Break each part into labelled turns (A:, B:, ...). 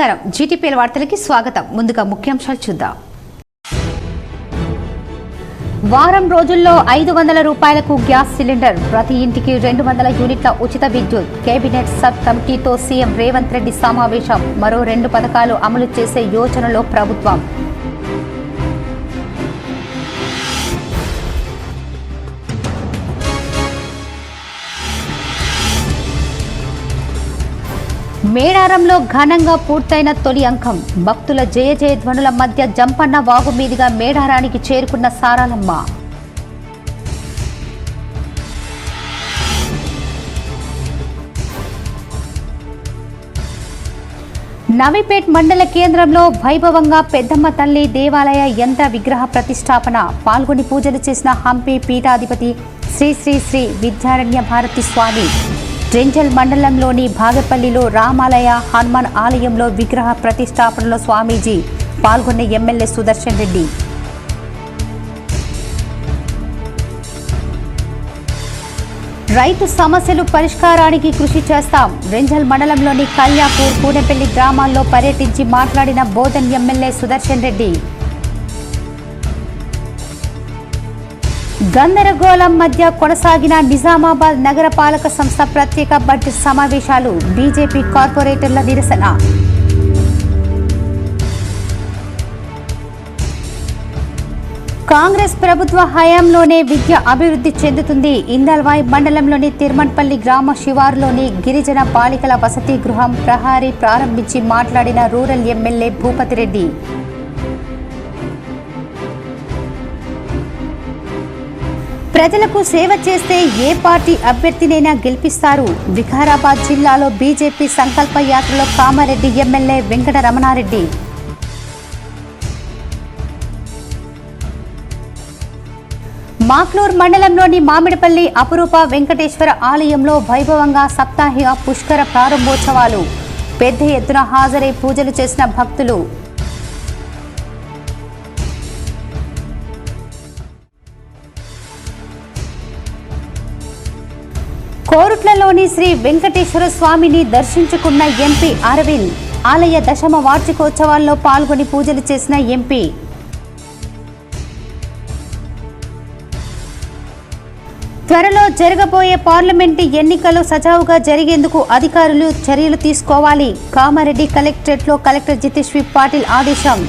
A: నమస్కారం జీటీపీఎల్ వార్తలకి స్వాగతం. ముందుగా ముఖ్యాంశాలు చూద్దాం. వారం రోజుల్లో 500 రూపాయలకు గ్యాస్ సిలిండర్, ప్రతి ఇంటికి 200 యూనిట్ల ఉచిత విద్యుత్. కేబినెట్ సబ్ కమిటీతో సీఎం రేవంత్ రెడ్డి సమావేశం. మరో 2 పథకాలు అమలు చేసే యోచనలో ప్రభుత్వం. మేడారంలో ఘనంగా పూర్తయిన తొలి అంకం. భక్తుల జయ జయ ధ్వనుల మధ్య జంపన్న వాగు మీదుగా మేడారానికి చేరుకున్న సారాలమ్మ. నవీపేట్ మండల కేంద్రంలో వైభవంగా పెద్దమ్మ తల్లి దేవాలయ యంత్ర విగ్రహ ప్రతిష్టాపన. పాల్గొని పూజలు చేసిన హంపి పీఠాధిపతి శ్రీ శ్రీ శ్రీ విద్యారణ్య భారతి స్వామి. రెంజల్ మండలంలోని భాగపల్లిలో రామాలయ హనుమాన్ ఆలయంలో విగ్రహ ప్రతిష్టాపనలో స్వామీజీ. పాల్గొన్న ఎమ్మెల్యే సుదర్శన్ రెడ్డి. రైతు సమస్యలు పరిష్కారానికి కృషి చేస్తాం. రెంజల్ మండలంలోని కల్యాపూర్, కూడెపల్లి గ్రామాల్లో పర్యటించి మాట్లాడిన బోధన్ ఎమ్మెల్యే సుదర్శన్ రెడ్డి. గందరగోళం మధ్య కొనసాగిన నిజామాబాద్ నగరపాలక సంస్థ ప్రత్యేక బడ్జెట్ సమావేశాలు. బీజేపీ కార్పొరేటర్ల నిరసన. కాంగ్రెస్ ప్రభుత్వ హయాంలోనే విద్య అభివృద్ధి చెందుతుంది. ఇందల్వాయ్ మండలంలోని తిరుమన్పల్లి గ్రామ శివారులోని గిరిజన బాలికల వసతి గృహం ప్రహారీ ప్రారంభించి మాట్లాడిన రూరల్ ఎమ్మెల్యే భూపతిరెడ్డి. ప్రజలకు సేవ చేస్తే ఏ పార్టీ అభ్యర్థినైనా గెలిపిస్తారు. వికారాబాద్ జిల్లాలో బీజేపీ సంకల్ప యాత్రలో కామారెడ్డి ఎమ్మెల్యే వెంకట రమణారెడ్డి. మాక్లూర్ మండలంలోని మామిడిపల్లి అపురూప వెంకటేశ్వర ఆలయంలో వైభవంగా సప్తాహిక పుష్కర ప్రారంభోత్సవాలు. పెద్ద ఎత్తున హాజరై పూజలు చేసిన భక్తులు. కోరుట్లలోని శ్రీ వెంకటేశ్వర స్వామిని దర్శించుకున్న ఎంపీ అరవింద్. ఆలయ దశమ వార్షికోత్సవాల్లో పాల్గొని పూజలు చేసిన ఎంపీ. త్వరలో జరగబోయే పార్లమెంటు ఎన్నికలు సజావుగా జరిగేందుకు అధికారులు చర్యలు తీసుకోవాలి. కామారెడ్డి కలెక్టరేట్లో కలెక్టర్ జితేశ్వరి పాటిల్ ఆదేశం.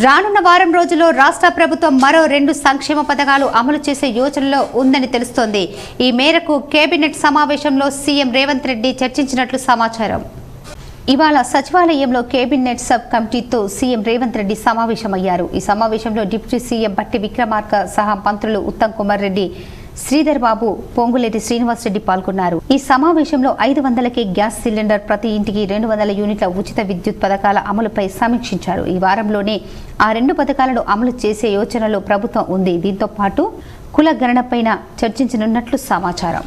A: రానున్న వారం రోజుల్లో రాష్ట్ర ప్రభుత్వం మరో 2 సంక్షేమ పథకాలు అమలు చేసే యోచనలో ఉందని తెలుస్తోంది. ఈ మేరకు కేబినెట్ సమావేశంలో సీఎం రేవంత్ రెడ్డి చర్చించినట్లు సమాచారం. ఇవాళ సచివాలయంలో కేబినెట్ సబ్ కమిటీతో సీఎం రేవంత్ రెడ్డి సమావేశమయ్యారు. ఈ సమావేశంలో డిప్యూటీ సీఎం బట్టి విక్రమార్క సహా మంత్రులు ఉత్తమ్ కుమార్ రెడ్డి, శ్రీధర్ బాబు, పొంగులేటి శ్రీనివాస్ రెడ్డి పాల్గొన్నారు. ఈ సమావేశంలో 500కే గ్యాస్ సిలిండర్, ప్రతి ఇంటికి 200 యూనిట్ల ఉచిత విద్యుత్ పథకాల అమలుపై సమీక్షించారు. ఈ వారంలోనే ఆ 2 పథకాలను అమలు చేసే యోచనలో ప్రభుత్వం ఉంది. దీంతో పాటు కుల గణనపైన చర్చించనున్నట్లు సమాచారం.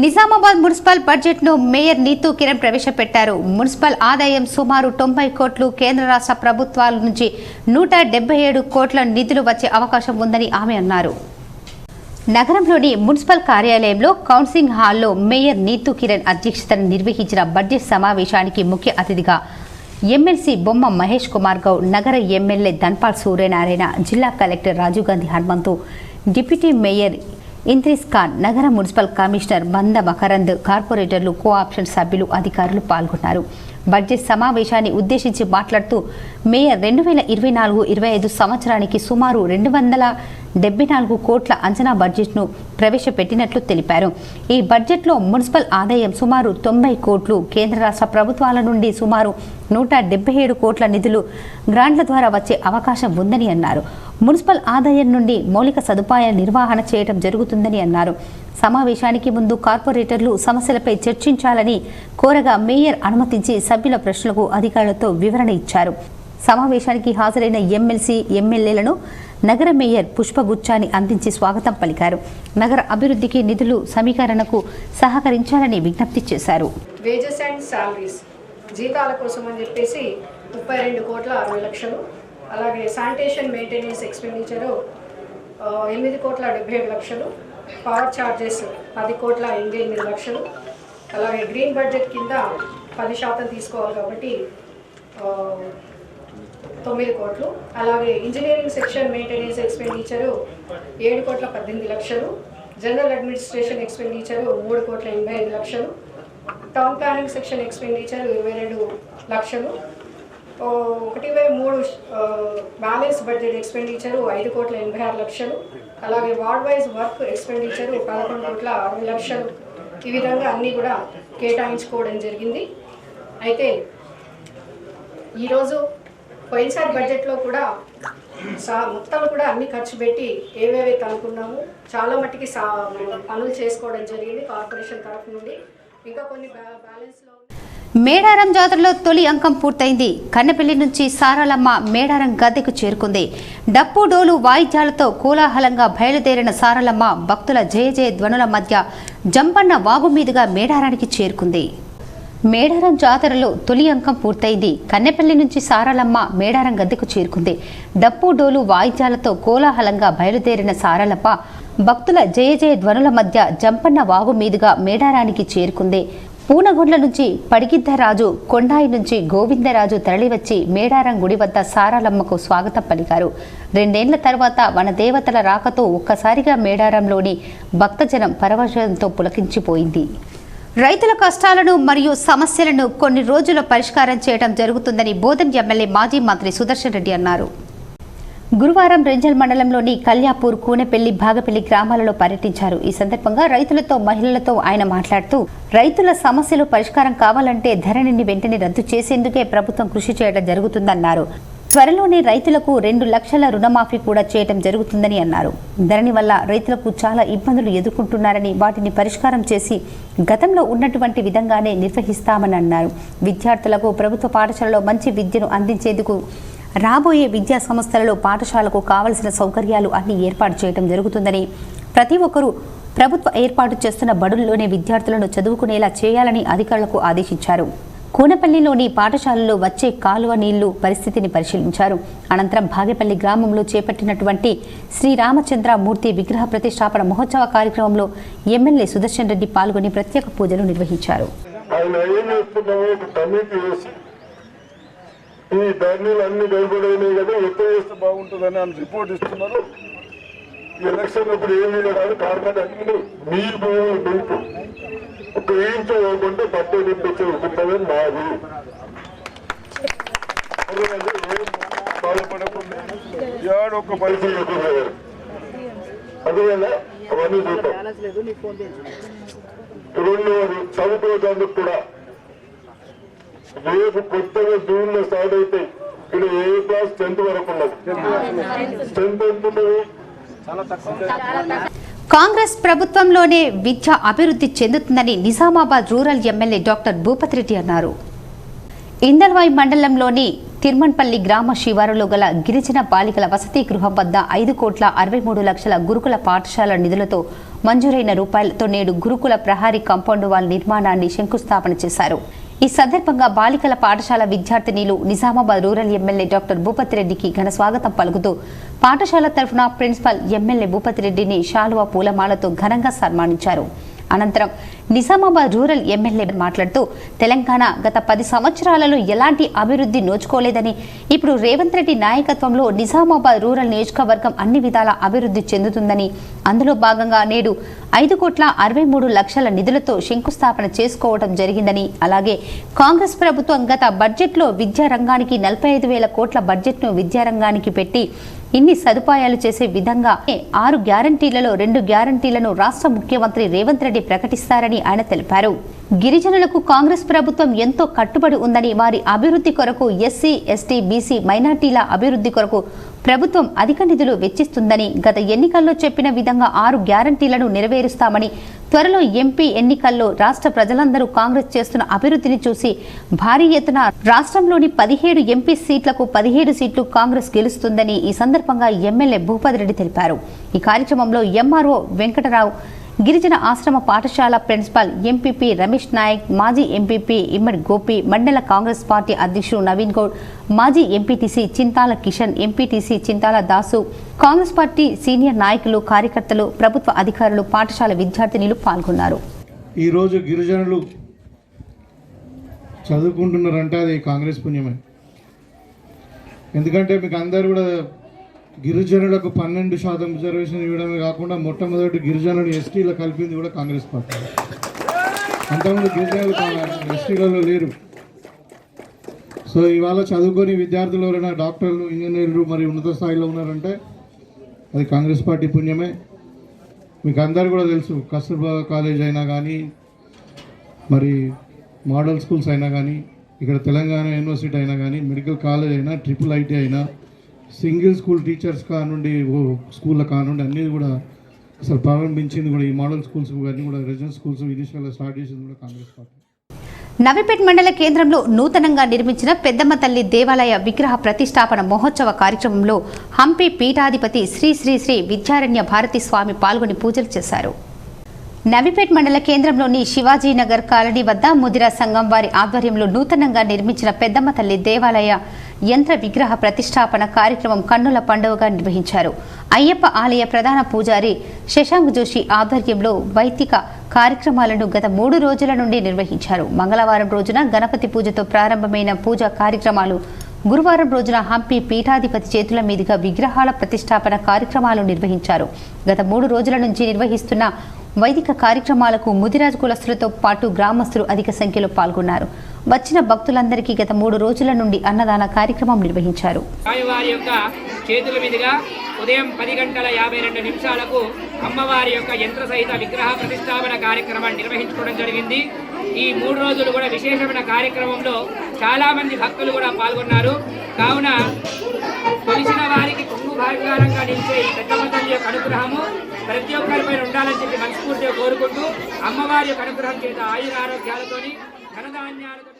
A: నిజామాబాద్ మున్సిపల్ బడ్జెట్ను మేయర్ నీతూ కిరణ్ ప్రవేశపెట్టారు. మున్సిపల్ ఆదాయం సుమారు 90 కోట్లు, కేంద్ర రాష్ట్ర ప్రభుత్వాల నుంచి 177 కోట్ల నిధులు వచ్చే అవకాశం ఉందని ఆమె అన్నారు. నగరంలోని మున్సిపల్ కార్యాలయంలో కౌన్సిలింగ్ హాల్లో మేయర్ నీతూ కిరణ్ అధ్యక్షతన నిర్వహించిన బడ్జెట్ సమావేశానికి ముఖ్య అతిథిగా ఎమ్మెల్సీ బొమ్మ మహేష్ కుమార్ గౌడ్, నగర ఎమ్మెల్యే ధన్పాల్ సూర్యనారాయణ, జిల్లా collector Rajiv Gandhi Hanumanthu, deputy mayor Indris Khan, నగర మున్సిపల్ కమిషనర్ మంద మకరంద్, కార్పొరేటర్లు, కోఆప్షన్ సభ్యులు, అధికారులు పాల్గొన్నారు. బడ్జెట్ సమావేశాన్ని ఉద్దేశించి మాట్లాడుతూ మేయర్ 2024-25 సంవత్సరానికి సుమారు 274 కోట్ల అంచనా బడ్జెట్ను ప్రవేశపెట్టినట్లు తెలిపారు. ఈ బడ్జెట్లో మున్సిపల్ ఆదాయం సుమారు 90 కోట్లు, కేంద్ర రాష్ట్ర ప్రభుత్వాల నుండి సుమారు 177 కోట్ల నిధులు గ్రాంట్ల ద్వారా వచ్చే అవకాశం ఉందని అన్నారు. మున్సిపల్ ఆదాయం నుండి మౌలిక సదుపాయాల నిర్వహణ చేయడం జరుగుతుందని అన్నారు. సమావేశానికి ముందు కార్పొరేటర్లు సమస్యలపై చర్చించాలని కోరగా మేయర్ అనుమతించి సభ్యుల ప్రశ్నలకు అధికారులతో వివరణ ఇచ్చారు. సమావేశానికి హాజరైన ఎమ్మెల్సీ, ఎమ్మెల్యేలను నగర మేయర్ పుష్పగుచ్చాన్ని అందించి స్వాగతం పలికారు. నగర అభివృద్ధికి నిధులు సమీకరణకు సహకరించాలని విజ్ఞప్తి చేశారు.
B: వేజెస్ అండ్ సాలరీస్ జీతాల కోసం అని చెప్పేసి 32 కోట్ల 60 లక్షలు, అలాగే శానిటేషన్ మెయింటెనెన్స్ ఎక్స్పెండిచరు 8 కోట్ల 77 లక్షలు, పవర్ ఛార్జెస్ 10 కోట్ల 88 లక్షలు, అలాగే గ్రీన్ బడ్జెట్ కింద 10% తీసుకోవాలి కాబట్టి 9 కోట్లు. అలాగే engineering section maintenance expenditure 7,18,00,000. General administration expenditure 3,85,00,000. Town planning section expenditure 22,00,000. 1/3 balance budget expenditure 5,86,00,000. అలాగే వార్డ్ వైజ్ వర్క్ ఎక్స్పెండిచరు 11,60,00,000. ఈ విధంగా అన్నీ కూడా కేటాయించుకోవడం జరిగింది. అయితే ఈరోజు పోయినసారి బడ్జెట్లో కూడా మొత్తం కూడా అన్ని ఖర్చు పెట్టి ఏవేవైతే అనుకున్నాము చాలా మట్టికి పనులు చేసుకోవడం జరిగింది కార్పొరేషన్ తరఫు నుండి. ఇంకా కొన్ని బ్యాలెన్స్లో
A: మేడారం జాతరలో తొలి అంకం పూర్తయింది. కన్నెపల్లి నుంచి సారాలమ్మ మేడారం గద్దెకు చేరుకుంది. డప్పు డోలు వాయిద్యాలతో కోలాహలంగా బయలుదేరిన సారాలమ్మ భక్తుల జయ జయ ధ్వనుల మధ్య జంపన్న వాగు మీదుగా మేడారానికి చేరుకుంది. మేడారం జాతరలో తొలి అంకం పూర్తయింది. కన్నెపల్లి నుంచి సారాలమ్మ మేడారం గద్దెకు చేరుకుంది. డప్పు డోలు వాయిద్యాలతో కోలాహలంగా బయలుదేరిన సారాలమ్మ భక్తుల జయ జయ ధ్వనుల మధ్య జంపన్న వాగు మీదుగా మేడారానికి చేరుకుంది. పూనగొండ్ల నుంచి పడిగిద్దరాజు, కొండాయి నుంచి గోవిందరాజు తరలివచ్చి మేడారం గుడి వద్ద సారాలమ్మకు స్వాగతం పలికారు. 2 ఏళ్ల తర్వాత వనదేవతల రాకతో ఒక్కసారిగా మేడారంలోని భక్తజనం పరవశంతో పులకించిపోయింది. రైతుల కష్టాలను మరియు సమస్యలను కొన్ని రోజుల్లో పరిష్కారం చేయడం జరుగుతుందని బోధన్ ఎమ్మెల్యే మాజీ మంత్రి సుదర్శన్ రెడ్డి అన్నారు. గురువారం రెంజల్ మండలంలోని కల్యాపూర్, కూనెపల్లి, భాగపల్లి గ్రామాలలో పర్యటించారు. ఈ సందర్భంగా రైతులతో, మహిళలతో ఆయన మాట్లాడుతూ రైతుల సమస్యలు పరిష్కారం కావాలంటే ధరణిని వెంటనే రద్దు చేసేందుకే ప్రభుత్వం కృషి చేయడం జరుగుతుందన్నారు. త్వరలోనే రైతులకు 2 లక్షల రుణమాఫీ కూడా చేయడం జరుగుతుందని అన్నారు. ధరణి వల్ల రైతులకు చాలా ఇబ్బందులు ఎదుర్కొంటున్నారని, వాటిని పరిష్కారం చేసి గతంలో ఉన్నటువంటి విధంగానే నిర్వహిస్తామని అన్నారు. విద్యార్థులకు ప్రభుత్వ పాఠశాలలో మంచి విద్యను అందించేందుకు రాబోయే విద్యా సంస్థలలో పాఠశాలకు కావలసిన సౌకర్యాలు అన్ని ఏర్పాటు చేయడం జరుగుతుందని, ప్రతి ఒక్కరూ ప్రభుత్వ ఏర్పాటు చేస్తున్న బడుల్లోనే విద్యార్థులను చదువుకునేలా చేయాలని అధికారులకు ఆదేశించారు. కూనపల్లిలోని పాఠశాలలో వచ్చే కాలువ నీళ్లు పరిస్థితిని పరిశీలించారు. అనంతరం భాగేపల్లి గ్రామంలో చేపట్టినటువంటి శ్రీరామచంద్రమూర్తి విగ్రహ ప్రతిష్టాపన మహోత్సవ కార్యక్రమంలో ఎమ్మెల్యే సుదర్శన్ రెడ్డి పాల్గొని ప్రత్యేక పూజలు నిర్వహించారు.
C: ఈ ధర్నీలు అన్ని గడపడైనాయి కదా, ఎక్కడ చేస్తే బాగుంటుందని అని రిపోర్ట్ ఇస్తున్నారు. ఈ ఎలక్షన్ ఇప్పుడు ఏమీ కాదు, కారణాలు అన్ని మీ భూములు మీకు ఒక ఇంచు పోకుండా పట్టు నింపించి ఉంటుందని మాది. బాధపడకుండా ఏడొక్క పరిస్థితి ఎక్కువ అందువల్ల అవన్నీ చూద్దాం. రెండవది చదువుకోవడానికి కూడా రేపు కొత్తగా జూన్లో స్టార్ట్ అవుతాయి. ఇక్కడ ఏ క్లాస్ 10th వరకు ఉన్నది. 10th ఎంతున్నది?
A: కాంగ్రెస్ ప్రభుత్వంలోనే విద్య అభివృద్ధి చెందుతుందని Nizamabad rural MLA doctor Bhupathi Reddy అన్నారు. ఇందల్వాయి మండలంలోని తిరుమన్పల్లి గ్రామ శివారులో గల గిరిజన బాలికల వసతి గృహం వద్ద 5,63,00,000 గురుకుల పాఠశాల నిధులతో మంజూరైన రూపాయలతో నేడు గురుకుల ప్రహారీ కాంపౌండ్ వాల్ నిర్మాణాన్ని శంకుస్థాపన చేశారు. ఈ సందర్భంగా బాలికల పాఠశాల విద్యార్థినిలు Nizamabad rural MLA doctor Bhupathi రెడ్డికి ఘన స్వాగతం పలుకుతూ పాఠశాల తరఫున ప్రిన్సిపల్ ఎమ్మెల్యే భూపతి రెడ్డిని శాలువా పూలమాలతో ఘనంగా సన్మానించారు. అనంతరం నిజామాబాద్ రూరల్ ఎమ్మెల్యే మాట్లాడుతూ తెలంగాణ గత 10 సంవత్సరాలలో ఎలాంటి అభివృద్ధి నోచుకోలేదని, ఇప్పుడు రేవంత్ రెడ్డి నాయకత్వంలో నిజామాబాద్ రూరల్ నియోజకవర్గం అన్ని విధాల అభివృద్ధి చెందుతుందని, అందులో భాగంగా నేడు 5,63,00,000 నిధులతో శంకుస్థాపన చేసుకోవడం జరిగిందని, అలాగే కాంగ్రెస్ ప్రభుత్వం గత బడ్జెట్లో విద్యారంగానికి 45,000 కోట్ల బడ్జెట్ను విద్యారంగానికి పెట్టి ఇన్ని సదుపాయాలు చేసే విధంగా 6 గ్యారంటీలలో 2 గ్యారంటీలను రాష్ట్ర ముఖ్యమంత్రి రేవంత్ రెడ్డి ప్రకటిస్తారని ఆయన తెలిపారు. గిరిజనులకు కాంగ్రెస్ ప్రభుత్వం ఎంతో కట్టుబడి ఉందని, వారి అభివృద్ధి కొరకు ఎస్సీ, ఎస్టీ, బీసీ, మైనార్టీల అభివృద్ధి కొరకు ప్రభుత్వం అధిక నిధులు వెచ్చిస్తుందని, గత ఎన్నికల్లో చెప్పిన విధంగా 6 గ్యారంటీలను నెరవేరుస్తామని, త్వరలో ఎంపీ ఎన్నికల్లో రాష్ట్ర ప్రజలందరూ కాంగ్రెస్ చేస్తున్న అభివృద్ధిని చూసి భారీ ఎత్తున రాష్ట్రంలోని 17 ఎంపీ సీట్లకు 17 సీట్లు కాంగ్రెస్ గెలుస్తుందని ఈ సందర్భంగా ఎమ్మెల్యే భూపతి రెడ్డి తెలిపారు. ఈ కార్యక్రమంలో ఎంఆర్ఓ వెంకటరావు, గిరిజన ఆశ్రమ పాఠశాల ప్రిన్సిపాల్ ఎంపీపీ రమేష్ నాయక్, మాజీ ఎంపీపీ ఇమ్మడి గోపి, మండల కాంగ్రెస్ పార్టీ అధ్యక్షుడు నవీన్ గౌడ్, మాజీ MPTC Chintala Kishan, MPTC Chintala Dasu, Congress party senior నాయకులు, కార్యకర్తలు, ప్రభుత్వ అధికారులు, పాఠశాల విద్యార్థినులు పాల్గొన్నారు.
D: ఈరోజు గిరిజనులు చదువుకుంటున్నారంటే అది కాంగ్రెస్ పుణ్యమే. ఎందుకంటే మీకు అందరు కూడా గిరిజనులకు 12% రిజర్వేషన్ ఇవ్వడమే కాకుండా మొట్టమొదటి గిరిజనులు ఎస్టీలో కలిపింది కూడా కాంగ్రెస్ పార్టీ. అంతకుముందు గిరిజనులు ఎస్టీలలో లేరు. సో ఇవాళ చదువుకొని విద్యార్థులు ఎవరైనా డాక్టర్లు, ఇంజనీర్లు మరి ఉన్నత స్థాయిలో ఉన్నారంటే అది కాంగ్రెస్ పార్టీ పుణ్యమే. మీకు అందరు కూడా తెలుసు, కస్తూర్బా కాలేజ్ అయినా కానీ, మరి మోడల్ స్కూల్స్ అయినా కానీ, ఇక్కడ తెలంగాణ యూనివర్సిటీ అయినా కానీ, మెడికల్ కాలేజ్ అయినా, ట్రిపుల్ ఐటీ అయినా, సింగిల్ స్కూల్ టీచర్స్ కానుండి స్కూళ్ళ కానుండి అన్నీ కూడా అసలు ప్రారంభించింది కూడా ఈ మోడల్ స్కూల్స్ అన్నీ కూడా రెసిడెన్స్ స్కూల్స్ ఇనిషియల్గా స్టార్ట్ చేసింది కూడా కాంగ్రెస్ పార్టీ.
A: నవిపేట్ మండల కేంద్రంలో నూతనంగా నిర్మించిన పెద్దమ్మ తల్లి దేవాలయ విగ్రహ ప్రతిష్టాపన మహోత్సవ కార్యక్రమంలో హంపి పీఠాధిపతి శ్రీ శ్రీ శ్రీ విద్యారణ్య భారతి స్వామి పాల్గొని పూజలు చేశారు. నవిపేట్ మండల కేంద్రంలోని శివాజీనగర్ కాలనీ వద్ద ముదిరా సంఘం వారి ఆధ్వర్యంలో నూతనంగా నిర్మించిన పెద్దమ్మ తల్లి దేవాలయ యంత్ర విగ్రహ ప్రతిష్టాపన కార్యక్రమం కన్నుల పండుగగా నిర్వహించారు. అయ్యప్ప ఆలయ ప్రధాన పూజారి శశాంక్ జోషి ఆధ్వర్యంలో వైదిక కార్యక్రమాలను గత 3 రోజుల నుండి నిర్వహించారు. మంగళవారం రోజున గణపతి పూజతో ప్రారంభమైన పూజా కార్యక్రమాలు గురువారం రోజున హంపి పీఠాధిపతి చేతుల మీదుగా విగ్రహాల ప్రతిష్టాపన కార్యక్రమాలు నిర్వహించారు. గత 3 రోజుల నుంచి నిర్వహిస్తున్న వైదిక కార్యక్రమాలకు ముదిరాజ్ కులస్తులతో పాటు గ్రామస్తులు అధిక సంఖ్యలో పాల్గొన్నారు. వచ్చిన భక్తులందరికీ గత 3 రోజుల నుండి అన్నదాన కార్యక్రమం నిర్వహించారు.
E: స్వామివారి యొక్క చేతుల మీదుగా ఉదయం 10:52 అమ్మవారి యొక్క యంత్ర సహిత విగ్రహ ప్రతిష్టాపన కార్యక్రమాన్ని నిర్వహించుకోవడం జరిగింది. ఈ 3 రోజులు కూడా విశేషమైన కార్యక్రమంలో చాలా మంది భక్తులు కూడా పాల్గొన్నారు. కావున కొలిసిన వారికి కుంగు భాగ్యాలంగా నిలిచే ఈ పెద్దమ్మ తల్లి యొక్క అనుగ్రహము ప్రతి ఒక్కరిపైన ఉండాలని చెప్పి మనస్ఫూర్తిగా కోరుకుంటూ అమ్మవారి యొక్క అనుగ్రహం చేత ఆయురారోగ్యాలతోని ధనధాన్యాలతో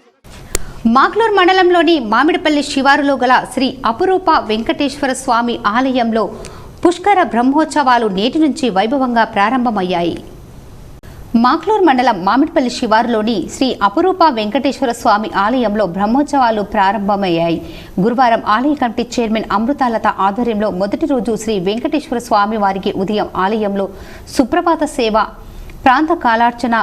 A: మాక్లూర్ మండలంలోని మామిడిపల్లి శివారులో గల శ్రీ అపురూప వెంకటేశ్వర స్వామి ఆలయంలో పుష్కర బ్రహ్మోత్సవాలు నేటి నుంచి వైభవంగా ప్రారంభమయ్యాయి. మాక్లూర్ మండలం మామిడిపల్లి శివారులోని శ్రీ అపురూప వెంకటేశ్వర స్వామి ఆలయంలో బ్రహ్మోత్సవాలు ప్రారంభమయ్యాయి. గురువారం ఆలయ కమిటీ చైర్మన్ అమృతాలత ఆధ్వర్యంలో మొదటి రోజు శ్రీ వెంకటేశ్వర స్వామి వారికి ఉదయం ఆలయంలో సుప్రభాత సేవ, ప్రాంత కాలార్చన,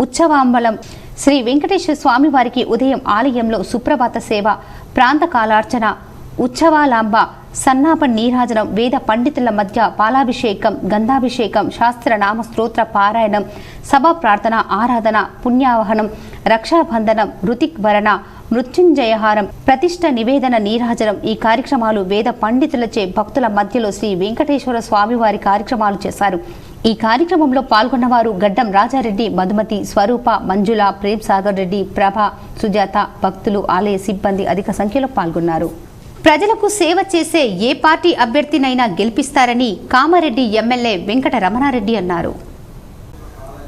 A: ఉత్సవాంబలం. శ్రీ వెంకటేశ్వర స్వామి వారికి ఉదయం ఆలయంలో సుప్రభాత సేవ, ప్రాంత కాలార్చన, ఉత్సవాలాంబ, సన్నాప నీరాజనం, వేద పండితుల మధ్య పాలాభిషేకం, గంధాభిషేకం, శాస్త్రనామ స్తోత్ర పారాయణం, సభా ప్రార్థన, ఆరాధన, పుణ్యావహనం, రక్షాబంధనం, ఋతిక్ వరణ, మృత్యుంజయహారం, ప్రతిష్ట నివేదన, నీరాజనం. ఈ కార్యక్రమాలు వేద పండితులచే భక్తుల మధ్యలో శ్రీ వెంకటేశ్వర స్వామివారి కార్యక్రమాలు చేశారు. ఈ కార్యక్రమంలో పాల్గొన్నవారు గడ్డం రాజారెడ్డి, మధుమతి, స్వరూప, మంజుల, ప్రేమ్ సాగర్ రెడ్డి, ప్రభ, సుజాత, భక్తులు, ఆలయ సిబ్బంది అధిక సంఖ్యలో పాల్గొన్నారు. ప్రజలకు సేవ చేసే ఏ పార్టీ అభ్యర్థినైనా గెలిపిస్తారని కామారెడ్డి ఎమ్మెల్యే వెంకట రమణారెడ్డి అన్నారు.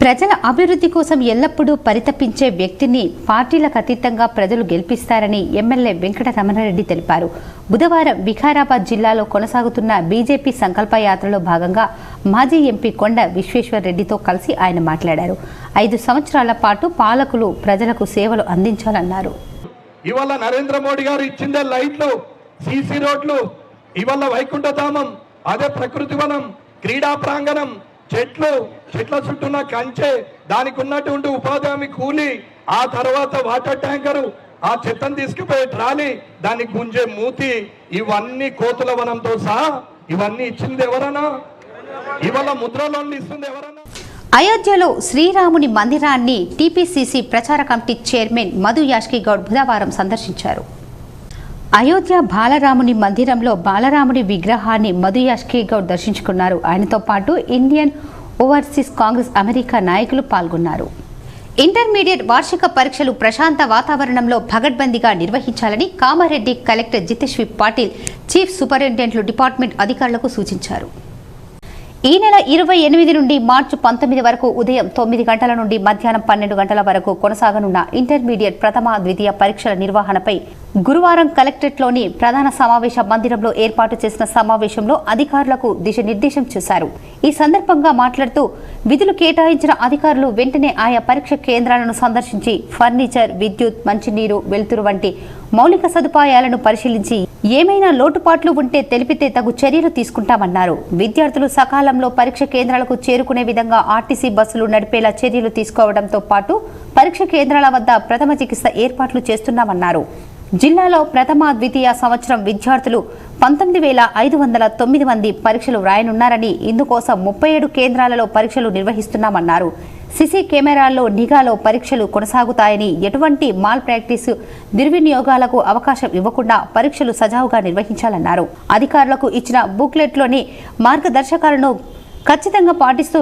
A: ప్రజల అభివృద్ధి కోసం ఎల్లప్పుడూ పరితపించే వ్యక్తిని పార్టీలకు అతీతంగా ప్రజలు గెలిపిస్తారని ఎమ్మెల్యే వెంకట రమణారెడ్డి తెలిపారు. బుధవారం వికారాబాద్ జిల్లాలో కొనసాగుతున్న బీజేపీ సంకల్ప యాత్రలో భాగంగా మాజీ ఎంపీ కొండ విశ్వేశ్వర్ రెడ్డితో కలిసి ఆయన మాట్లాడారు. 5 సంవత్సరాల పాటు పాలకులు ప్రజలకు సేవలు అందించాలన్నారు.
F: ఇవాళ నరేంద్ర మోడీ గారు ఇచ్చిందే లైట్లు, సీసీ రోడ్లు, ఇవాళ వైకుంఠధామం, అదే ప్రకృతి వనం, క్రీడా ప్రాంగణం, చెట్ల చుట్టూన్న కంచె, దానికి ఉన్నటువంటి ఉపాధి హామీ కూలి, ఆ తర్వాత వాటర్ ట్యాంకరు, ఆ చెత్తను తీసుకుపోయే ట్రాలీ, దానికి గుంజే మూతి, ఇవన్నీ కోతుల వనంతో సహా ఇవన్నీ ఇచ్చింది ఎవరన్నా? ఇవాళ ముద్ర లోన్లు ఇస్తుంది ఎవరన్నా?
A: అయోధ్యలో శ్రీరాముని మందిరాన్ని టీపీసీసీ ప్రచార కమిటీ చైర్మన్ మధు యాష్కి గౌడ్ బుధవారం సందర్శించారు. అయోధ్య బాలరాముని మందిరంలో బాలరాముని విగ్రహాన్ని మధు యాష్కి గౌడ్ దర్శించుకున్నారు. ఆయనతో పాటు ఇండియన్ ఓవర్సీస్ కాంగ్రెస్ అమెరికా నాయకులు పాల్గొన్నారు. ఇంటర్మీడియట్ వార్షిక పరీక్షలు ప్రశాంత వాతావరణంలో పగడ్బందీగా నిర్వహించాలని కామారెడ్డి కలెక్టర్ జితేశ్వరి పాటిల్ చీఫ్ సూపరింటెండెంట్లు డిపార్ట్మెంట్ అధికారులకు సూచించారు. ఈ నెల 28 నుండి మార్చి 19 వరకు ఉదయం 9 గంటల నుండి మధ్యాహ్నం 12 గంటల వరకు కొనసాగనున్న ఇంటర్మీడియట్ ప్రథమ, ద్వితీయ పరీక్షల నిర్వహణపై గురువారం కలెక్టరేట్లోని ప్రధాన సమావేశ మందిరంలో ఏర్పాటు చేసిన సమావేశంలో అధికారులకు దిశానిర్దేశం చేశారు. ఈ సందర్భంగా మాట్లాడుతూ విధులు కేటాయించిన అధికారులు వెంటనే ఆయా పరీక్ష కేంద్రాలను సందర్శించి ఫర్నిచర్, విద్యుత్, మంచినీరు, వెలుతురు వంటి మౌలిక సదుపాయాలను పరిశీలించి ఏమైనా లోటుపాట్లు ఉంటే తెలిపితే తగు చర్యలు తీసుకుంటామన్నారు. విద్యార్థులు సకాలంలో పరీక్ష కేంద్రాలకు చేరుకునే విధంగా ఆర్టీసీ బస్సులు నడిపేలా చర్యలు తీసుకోవడంతో పాటు పరీక్ష కేంద్రాల వద్ద ప్రథమ చికిత్స ఏర్పాట్లు చేస్తున్నామన్నారు. జిల్లాలో ప్రథమ ద్వితీయ సంవత్సరం విద్యార్థులు 19,509 మంది పరీక్షలు వ్రాయనున్నారని, ఇందుకోసం 37 కేంద్రాలలో పరీక్షలు నిర్వహిస్తున్నామన్నారు. సిసి కెమెరాల్లో నిఘాలో పరీక్షలు కొనసాగుతాయని, ఎటువంటి మాల్ ప్రాక్టీస్ దుర్వినియోగాలకు అవకాశం ఇవ్వకుండా పరీక్షలు సజావుగా నిర్వహించాలన్నారు. అధికారులకు ఇచ్చిన బుక్లెట్లోని మార్గదర్శకాలను ఖచ్చితంగా పాటిస్తూ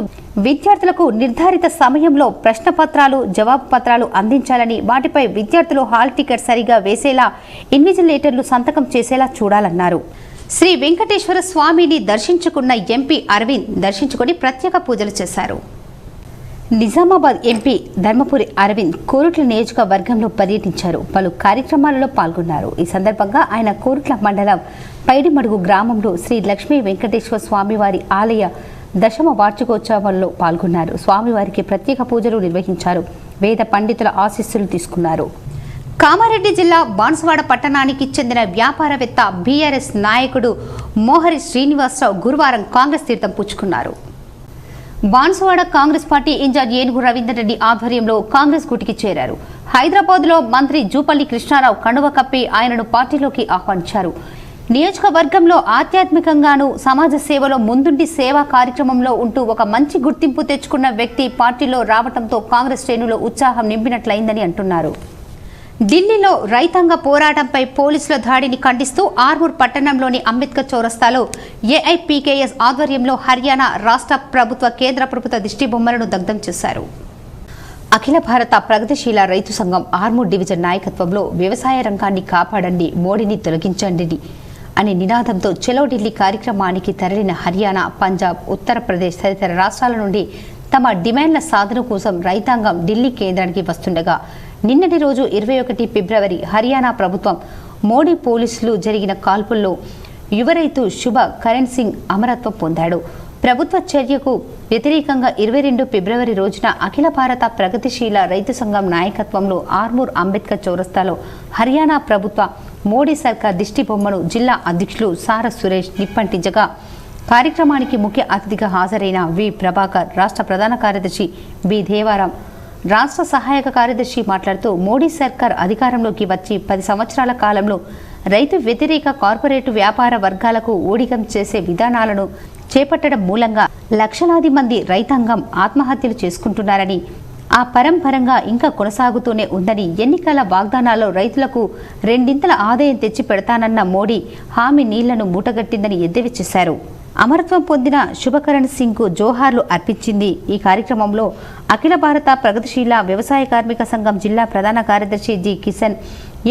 A: విద్యార్థులకు నిర్ధారిత సమయంలో ప్రశ్నపత్రాలు, జవాబు పత్రాలు అందించాలని, వాటిపై విద్యార్థులు హాల్ టికెట్ సరిగా వేసేలా ఇన్విజిలేటర్లు సంతకం చేసేలా చూడాలన్నారు. శ్రీ వెంకటేశ్వర స్వామిని దర్శించుకున్న ఎంపీ అరవింద్ దర్శించుకుని ప్రత్యేక పూజలు చేశారు. నిజామాబాద్ ఎంపీ ధర్మపురి అరవింద్ కోరుట్ల నియోజకవర్గంలో పర్యటించారు. పలు కార్యక్రమాలలో పాల్గొన్నారు. ఈ సందర్భంగా ఆయన కోరుట్ల మండలం పైడిమడుగు గ్రామంలో శ్రీ లక్ష్మీ వెంకటేశ్వర స్వామివారి ఆలయ దశమ వార్షికోత్సవంలో పాల్గొన్నారు. స్వామివారికి ప్రత్యేక పూజలు నిర్వహించారు. వేద పండితుల ఆశీస్సులు తీసుకున్నారు. కామారెడ్డి జిల్లా బాన్సువాడ పట్టణానికి చెందిన వ్యాపారవేత్త బీఆర్ఎస్ నాయకుడు మోహరి శ్రీనివాసరావు గురువారం కాంగ్రెస్ తీర్థం పుచ్చుకున్నారు. బాన్సువాడ కాంగ్రెస్ పార్టీ ఇన్ఛార్జ్ ఏనుగు రవీందర్ రెడ్డి ఆధ్వర్యంలో కాంగ్రెస్ గూటికి చేరారు. హైదరాబాద్లో మంత్రి జూపల్లి కృష్ణారావు కండువ కప్పి ఆయనను పార్టీలోకి ఆహ్వానించారు. నియోజకవర్గంలో ఆధ్యాత్మికంగానూ సమాజ సేవలో ముందుండి సేవా కార్యక్రమంలో ఉంటూ ఒక మంచి గుర్తింపు తెచ్చుకున్న వ్యక్తి పార్టీలో రావడంతో కాంగ్రెస్ శ్రేణులో ఉత్సాహం నింపినట్లయిందని అంటున్నారు. ఢిల్లీలో రైతాంగ పోరాటంపై పోలీసుల దాడిని ఖండిస్తూ ఆర్మూర్ పట్టణంలోని అంబేద్కర్ చౌరస్తాలో ఏఐపీకేఎస్ ఆధ్వర్యంలో హర్యానా రాష్ట్ర ప్రభుత్వ, కేంద్ర ప్రభుత్వ దిష్టి బొమ్మలను దగ్ధం చేశారు. అఖిల భారత ప్రగతిశీల రైతు సంఘం ఆర్మూర్ డివిజన్ నాయకత్వంలో వ్యవసాయ రంగాన్ని కాపాడండి, మోడీని తొలగించండి అనే నినాదంతో చలో ఢిల్లీ కార్యక్రమానికి తరలిన హర్యానా, పంజాబ్, ఉత్తరప్రదేశ్ తదితర రాష్ట్రాల నుండి తమ డిమాండ్ల సాధన కోసం రైతాంగం ఢిల్లీ కేంద్రానికి వస్తుండగా నిన్నటి రోజు 21 ఫిబ్రవరి హర్యానా ప్రభుత్వం మోడీ పోలీసులు జరిగిన కాల్పుల్లో యువ రైతు శుభ కరణ్ సింగ్ అమరత్వం పొందాడు. ప్రభుత్వ చర్యకు వ్యతిరేకంగా 22 ఫిబ్రవరి రోజున అఖిల భారత ప్రగతిశీల రైతు సంఘం నాయకత్వంలో ఆర్మూర్ అంబేద్కర్ చౌరస్తాలో హర్యానా ప్రభుత్వ మోడీ సర్కార్ దిష్టి బొమ్మను జిల్లా అధ్యక్షులు సార సురేష్ నిప్పంటించగా కార్యక్రమానికి ముఖ్య అతిథిగా హాజరైన వి ప్రభాకర్, రాష్ట్ర ప్రధాన కార్యదర్శి బి దేవారాం, రాష్ట్ర సహాయక కార్యదర్శి మాట్లాడుతూ మోడీ సర్కార్ అధికారంలోకి వచ్చి 10 సంవత్సరాల కాలంలో రైతు వ్యతిరేక కార్పొరేట్ వ్యాపార వర్గాలకు ఊడిగం చేసే విధానాలను చేపట్టడం మూలంగా లక్షలాది మంది రైతాంగం ఆత్మహత్యలు చేసుకుంటున్నారని, ఆ పరంపరంగా ఇంకా కొనసాగుతూనే ఉందని, ఎన్నికల వాగ్దానాల్లో రైతులకు 2 ఆదాయం తెచ్చి పెడతానన్న మోడీ హామీ నీళ్లను మూటగట్టిందని ఎద్దేవా చేశారు. అమరత్వం పొందిన శుభకరణ్ సింగ్కు జోహార్లు అర్పించింది. ఈ కార్యక్రమంలో అఖిల భారత ప్రగతిశీల వ్యవసాయ కార్మిక సంఘం జిల్లా ప్రధాన కార్యదర్శి జి కిషన్,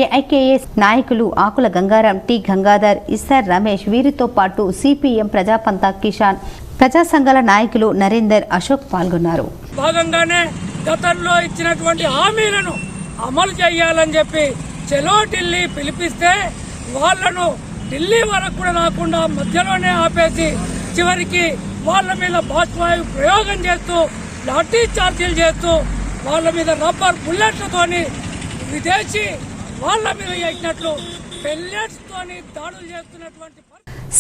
A: ఏఐకేఎస్ నాయకులు ఆకుల గంగారాం, టి గంగాధర్, ఇస్సార్ రమేష్, వీరితో పాటు సిపిఎం ప్రజాపంత కిషాన్, ప్రజా సంఘాల నాయకులు నరేందర్, అశోక్ పాల్గొన్నారు.
G: భాగంగానే గతంలో ఇచ్చినటువంటి హామీలను అమలు చేయాలని చెప్పి చలో ఢిల్లీ పిలిపిస్తే వాళ్లను ఢిల్లీ వరకు కూడా రాకుండా మధ్యలోనే ఆపేసి చివరికి వాళ్ళ మీద బాష్పాయు ప్రయోగం చేస్తూ లాఠీ చార్జీలు చేస్తూ వాళ్ళ మీద రబ్బర్ బుల్లెట్లతోని విదేశీ వాళ్ళ మీద చేసినట్లు పెల్లెట్స్ తోని దాడులు చేస్తున్నటువంటి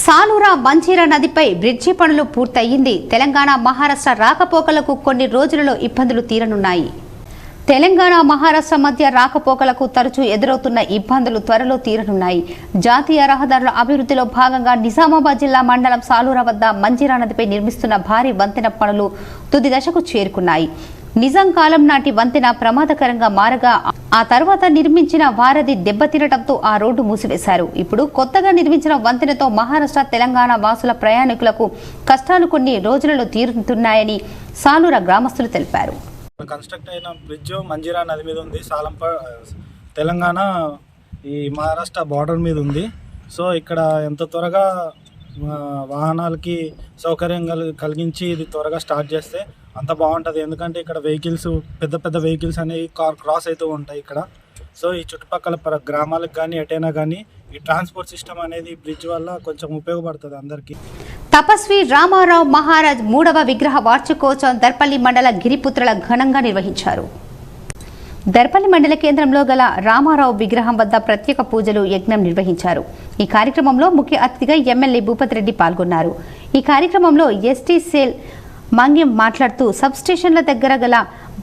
A: సాలూరా మంజీరా నదిపై బ్రిడ్జి పనులు పూర్తయింది. తెలంగాణ, మహారాష్ట్ర రాకపోకలకు కొన్ని రోజులలో ఇబ్బందులు తీరనున్నాయి. తెలంగాణ, మహారాష్ట్ర మధ్య రాకపోకలకు తరచూ ఎదురవుతున్న ఇబ్బందులు త్వరలో తీరనున్నాయి. జాతీయ రహదారుల అభివృద్ధిలో భాగంగా నిజామాబాద్ జిల్లా మండలం సాలూరా వద్ద మంజీరా నదిపై నిర్మిస్తున్న భారీ వంతెన పనులు తుది దశకు చేరుకున్నాయి. నిజాం కాలం నాటి వంతెన ప్రమాదకరంగా మారగా ఆ తర్వాత నిర్మించిన వారధి దెబ్బతినడంతో ఆ రోడ్డు మూసివేశారు. ఇప్పుడు కొత్తగా నిర్మించిన వంతెనతో మహారాష్ట్ర, తెలంగాణ వాసుల ప్రయాణికులకు కష్టాలు కొన్ని రోజులలో తీరుతున్నాయని సాలూరా గ్రామస్తులు తెలిపారు.
H: కన్స్ట్రక్ట్ అయిన బ్రిడ్జ్ మంజీరా నది మీద ఉంది. తెలంగాణ ఈ మహారాష్ట్ర బార్డర్ మీద ఉంది. సో ఇక్కడ ఎంత త్వరగా వాహనాలకి సౌకర్యం కలిగించి ఇది త్వరగా స్టార్ట్ చేస్తే అంత బాగుంటుంది. ఎందుకంటే ఇక్కడ వెహికల్స్, పెద్ద పెద్ద వెహికల్స్ అనేవి క్రాస్ అవుతూ ఉంటాయి ఇక్కడ. సో ఈ చుట్టుపక్కల గ్రామాలకు కానీ ఎటైనా కానీ ఈ ట్రాన్స్పోర్ట్ సిస్టమ్ అనేది బ్రిడ్జ్ వల్ల కొంచెం ఉపయోగపడుతుంది అందరికీ.
A: తపస్వి రామారావు మహారాజ్ 3వ విగ్రహ వార్షికోత్సవం దర్పల్లి మండల గిరిపుత్రుల ఘనంగా నిర్వహించారు. దర్పల్లి మండల కేంద్రంలో గల రామారావు విగ్రహం వద్ద ప్రత్యేక పూజలు యజ్ఞం నిర్వహించారు. ఈ కార్యక్రమంలో ముఖ్య అతిథిగా ఎమ్మెల్యే భూపతి రెడ్డి పాల్గొన్నారు. ఈ కార్యక్రమంలో ఎస్టీ సేల్ మంగ్యం మాట్లాడుతూ సబ్స్టేషన్ల దగ్గర గల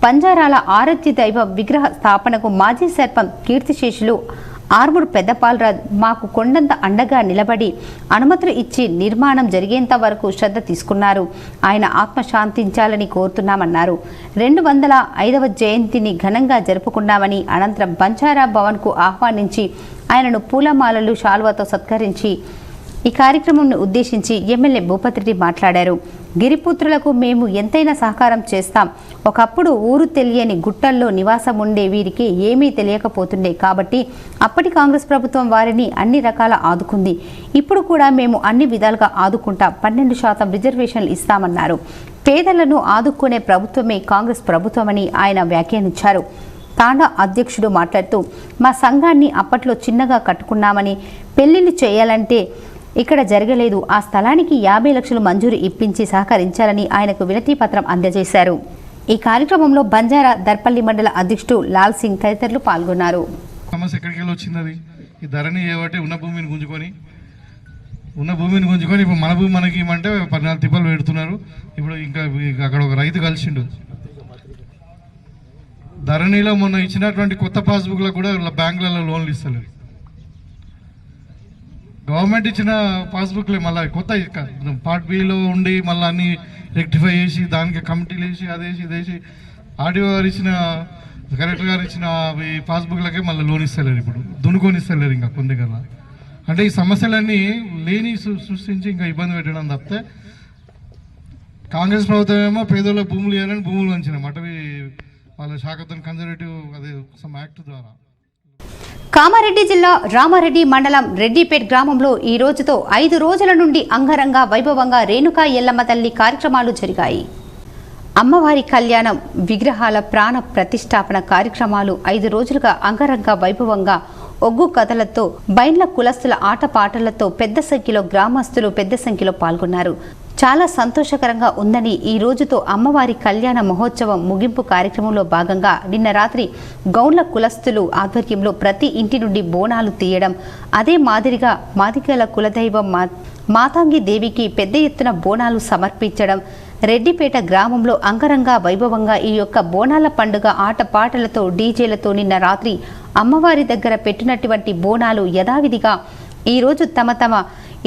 A: బంజారాల ఆరాధ్య దైవ విగ్రహ స్థాపనకు మాజీ సర్పంచ్ కీర్తిశేషులు ఆర్మూర్ పెద్దపాలరాజు మాకు కొండంత అండగా నిలబడి అనుమతులు ఇచ్చి నిర్మాణం జరిగేంత వరకు శ్రద్ధ తీసుకున్నారు. ఆయన ఆత్మ శాంతించాలని కోరుతున్నామన్నారు. 205వ జయంతిని ఘనంగా జరుపుకున్నామని అనంతరం బంజారా భవన్కు ఆహ్వానించి ఆయనను పూలమాలలు శాల్వాతో సత్కరించి ఈ కార్యక్రమంను ఉద్దేశించి ఎమ్మెల్యే భూపతిరెడ్డి మాట్లాడారు. గిరిపుత్రులకు మేము ఎంతైనా సహకారం చేస్తాం. ఒకప్పుడు ఊరు తెలియని గుట్టల్లో నివాసం ఉండే వీరికి ఏమీ తెలియకపోతుండే కాబట్టి అప్పటి కాంగ్రెస్ ప్రభుత్వం వారిని అన్ని రకాల ఆదుకుంది. ఇప్పుడు కూడా మేము అన్ని విధాలుగా ఆదుకుంటాం. 12% రిజర్వేషన్లు ఇస్తామన్నారు. పేదలను ఆదుకునే ప్రభుత్వమే కాంగ్రెస్ ప్రభుత్వమని ఆయన వ్యాఖ్యానించారు. తాండా అధ్యక్షుడు మాట్లాడుతూ మా సంఘాన్ని అప్పట్లో చిన్నగా కట్టుకున్నామని పెళ్లిళ్ళు చేయాలంటే ఇక్కడ జరగలేదు. ఆ స్థలానికి 50 లక్షలు మంజూరు ఇప్పించి సహకరించాలని ఆయనకు వినతి పత్రం అందజేశారు. ఈ కార్యక్రమంలో బంజారా దర్పల్లి మండల అధ్యక్షుడు లాల్ సింగ్ తదితరులు పాల్గొన్నారు.
D: సమస్య ఎక్కడికి వెళ్ళి వచ్చింది? ఈ ధరణి ఏమంటే ఉన్న భూమిని గుంజుకొని ఇప్పుడు మన భూమి మనకి ఇవ్వమంటే 14 తిప్పలు పెడుతున్నారు. ఇప్పుడు ఇంకా అక్కడ ఒక రైతు కలిసిండు. ధరణిలో మొన్న ఇచ్చినటువంటి కొత్త పాస్బుక్లకు కూడా బ్యాంకులలో లోన్లు ఇస్తలేరు. గవర్నమెంట్ ఇచ్చిన పాస్బుక్లే మళ్ళీ కొత్త పార్ట్ బిలో ఉండి మళ్ళీ అన్ని రెక్టిఫై చేసి దానికి కమిటీలు వేసి అదేసి ఇదేసి ఆర్డీఓ గారు ఇచ్చిన కలెక్టర్ గారు ఇచ్చిన ఈ పాస్బుక్లకే మళ్ళీ లోన్ ఇస్తలేరు. ఇప్పుడు దున్నుకొని ఇస్తలేరు ఇంకా కొన్ని దగ్గర. అంటే ఈ సమస్యలన్నీ లేని సృష్టించి ఇంకా ఇబ్బంది పెట్టడం తప్పితే కాంగ్రెస్ ప్రభుత్వం ఏమో పేదోళ్ళ భూములు ఇవ్వాలని భూములు వంచిన అటవీ వాళ్ళ శాఖతో కన్జర్వేటివ్ అదే సమ్ యాక్ట్ ద్వారా.
A: కామారెడ్డి జిల్లా రామారెడ్డి మండలం రెడ్డిపేట్ గ్రామంలో ఈ రోజుతో 5 రోజుల నుండి అంగరంగ వైభవంగా రేణుకా ఎల్లమ్మ తల్లి కార్యక్రమాలు జరిగాయి. అమ్మవారి కళ్యాణం, విగ్రహాల ప్రాణ ప్రతిష్టాపన కార్యక్రమాలు 5 రోజులుగా అంగరంగ వైభవంగా ఒగ్గు కథలతో బైండ్ల కులస్తుల ఆటపాటలతో పెద్ద సంఖ్యలో గ్రామస్తులు పెద్ద సంఖ్యలో పాల్గొన్నారు. చాలా సంతోషకరంగా ఉందని ఈ రోజుతో అమ్మవారి కళ్యాణ మహోత్సవం ముగింపు కార్యక్రమంలో భాగంగా నిన్న రాత్రి గౌండ్ల కులస్తులు ఆధ్వర్యంలో ప్రతి ఇంటి నుండి బోనాలు తీయడం, అదే మాదిరిగా మాదిగల కులదైవం మాతంగి దేవికి పెద్ద ఎత్తున బోనాలు సమర్పించడం, రెడ్డిపేట గ్రామంలో అంగరంగ వైభవంగా ఈ యొక్క బోనాల పండుగ ఆటపాటలతో డీజేలతో నిన్న రాత్రి అమ్మవారి దగ్గర పెట్టినటువంటి బోనాలు యథావిధిగా ఈరోజు తమ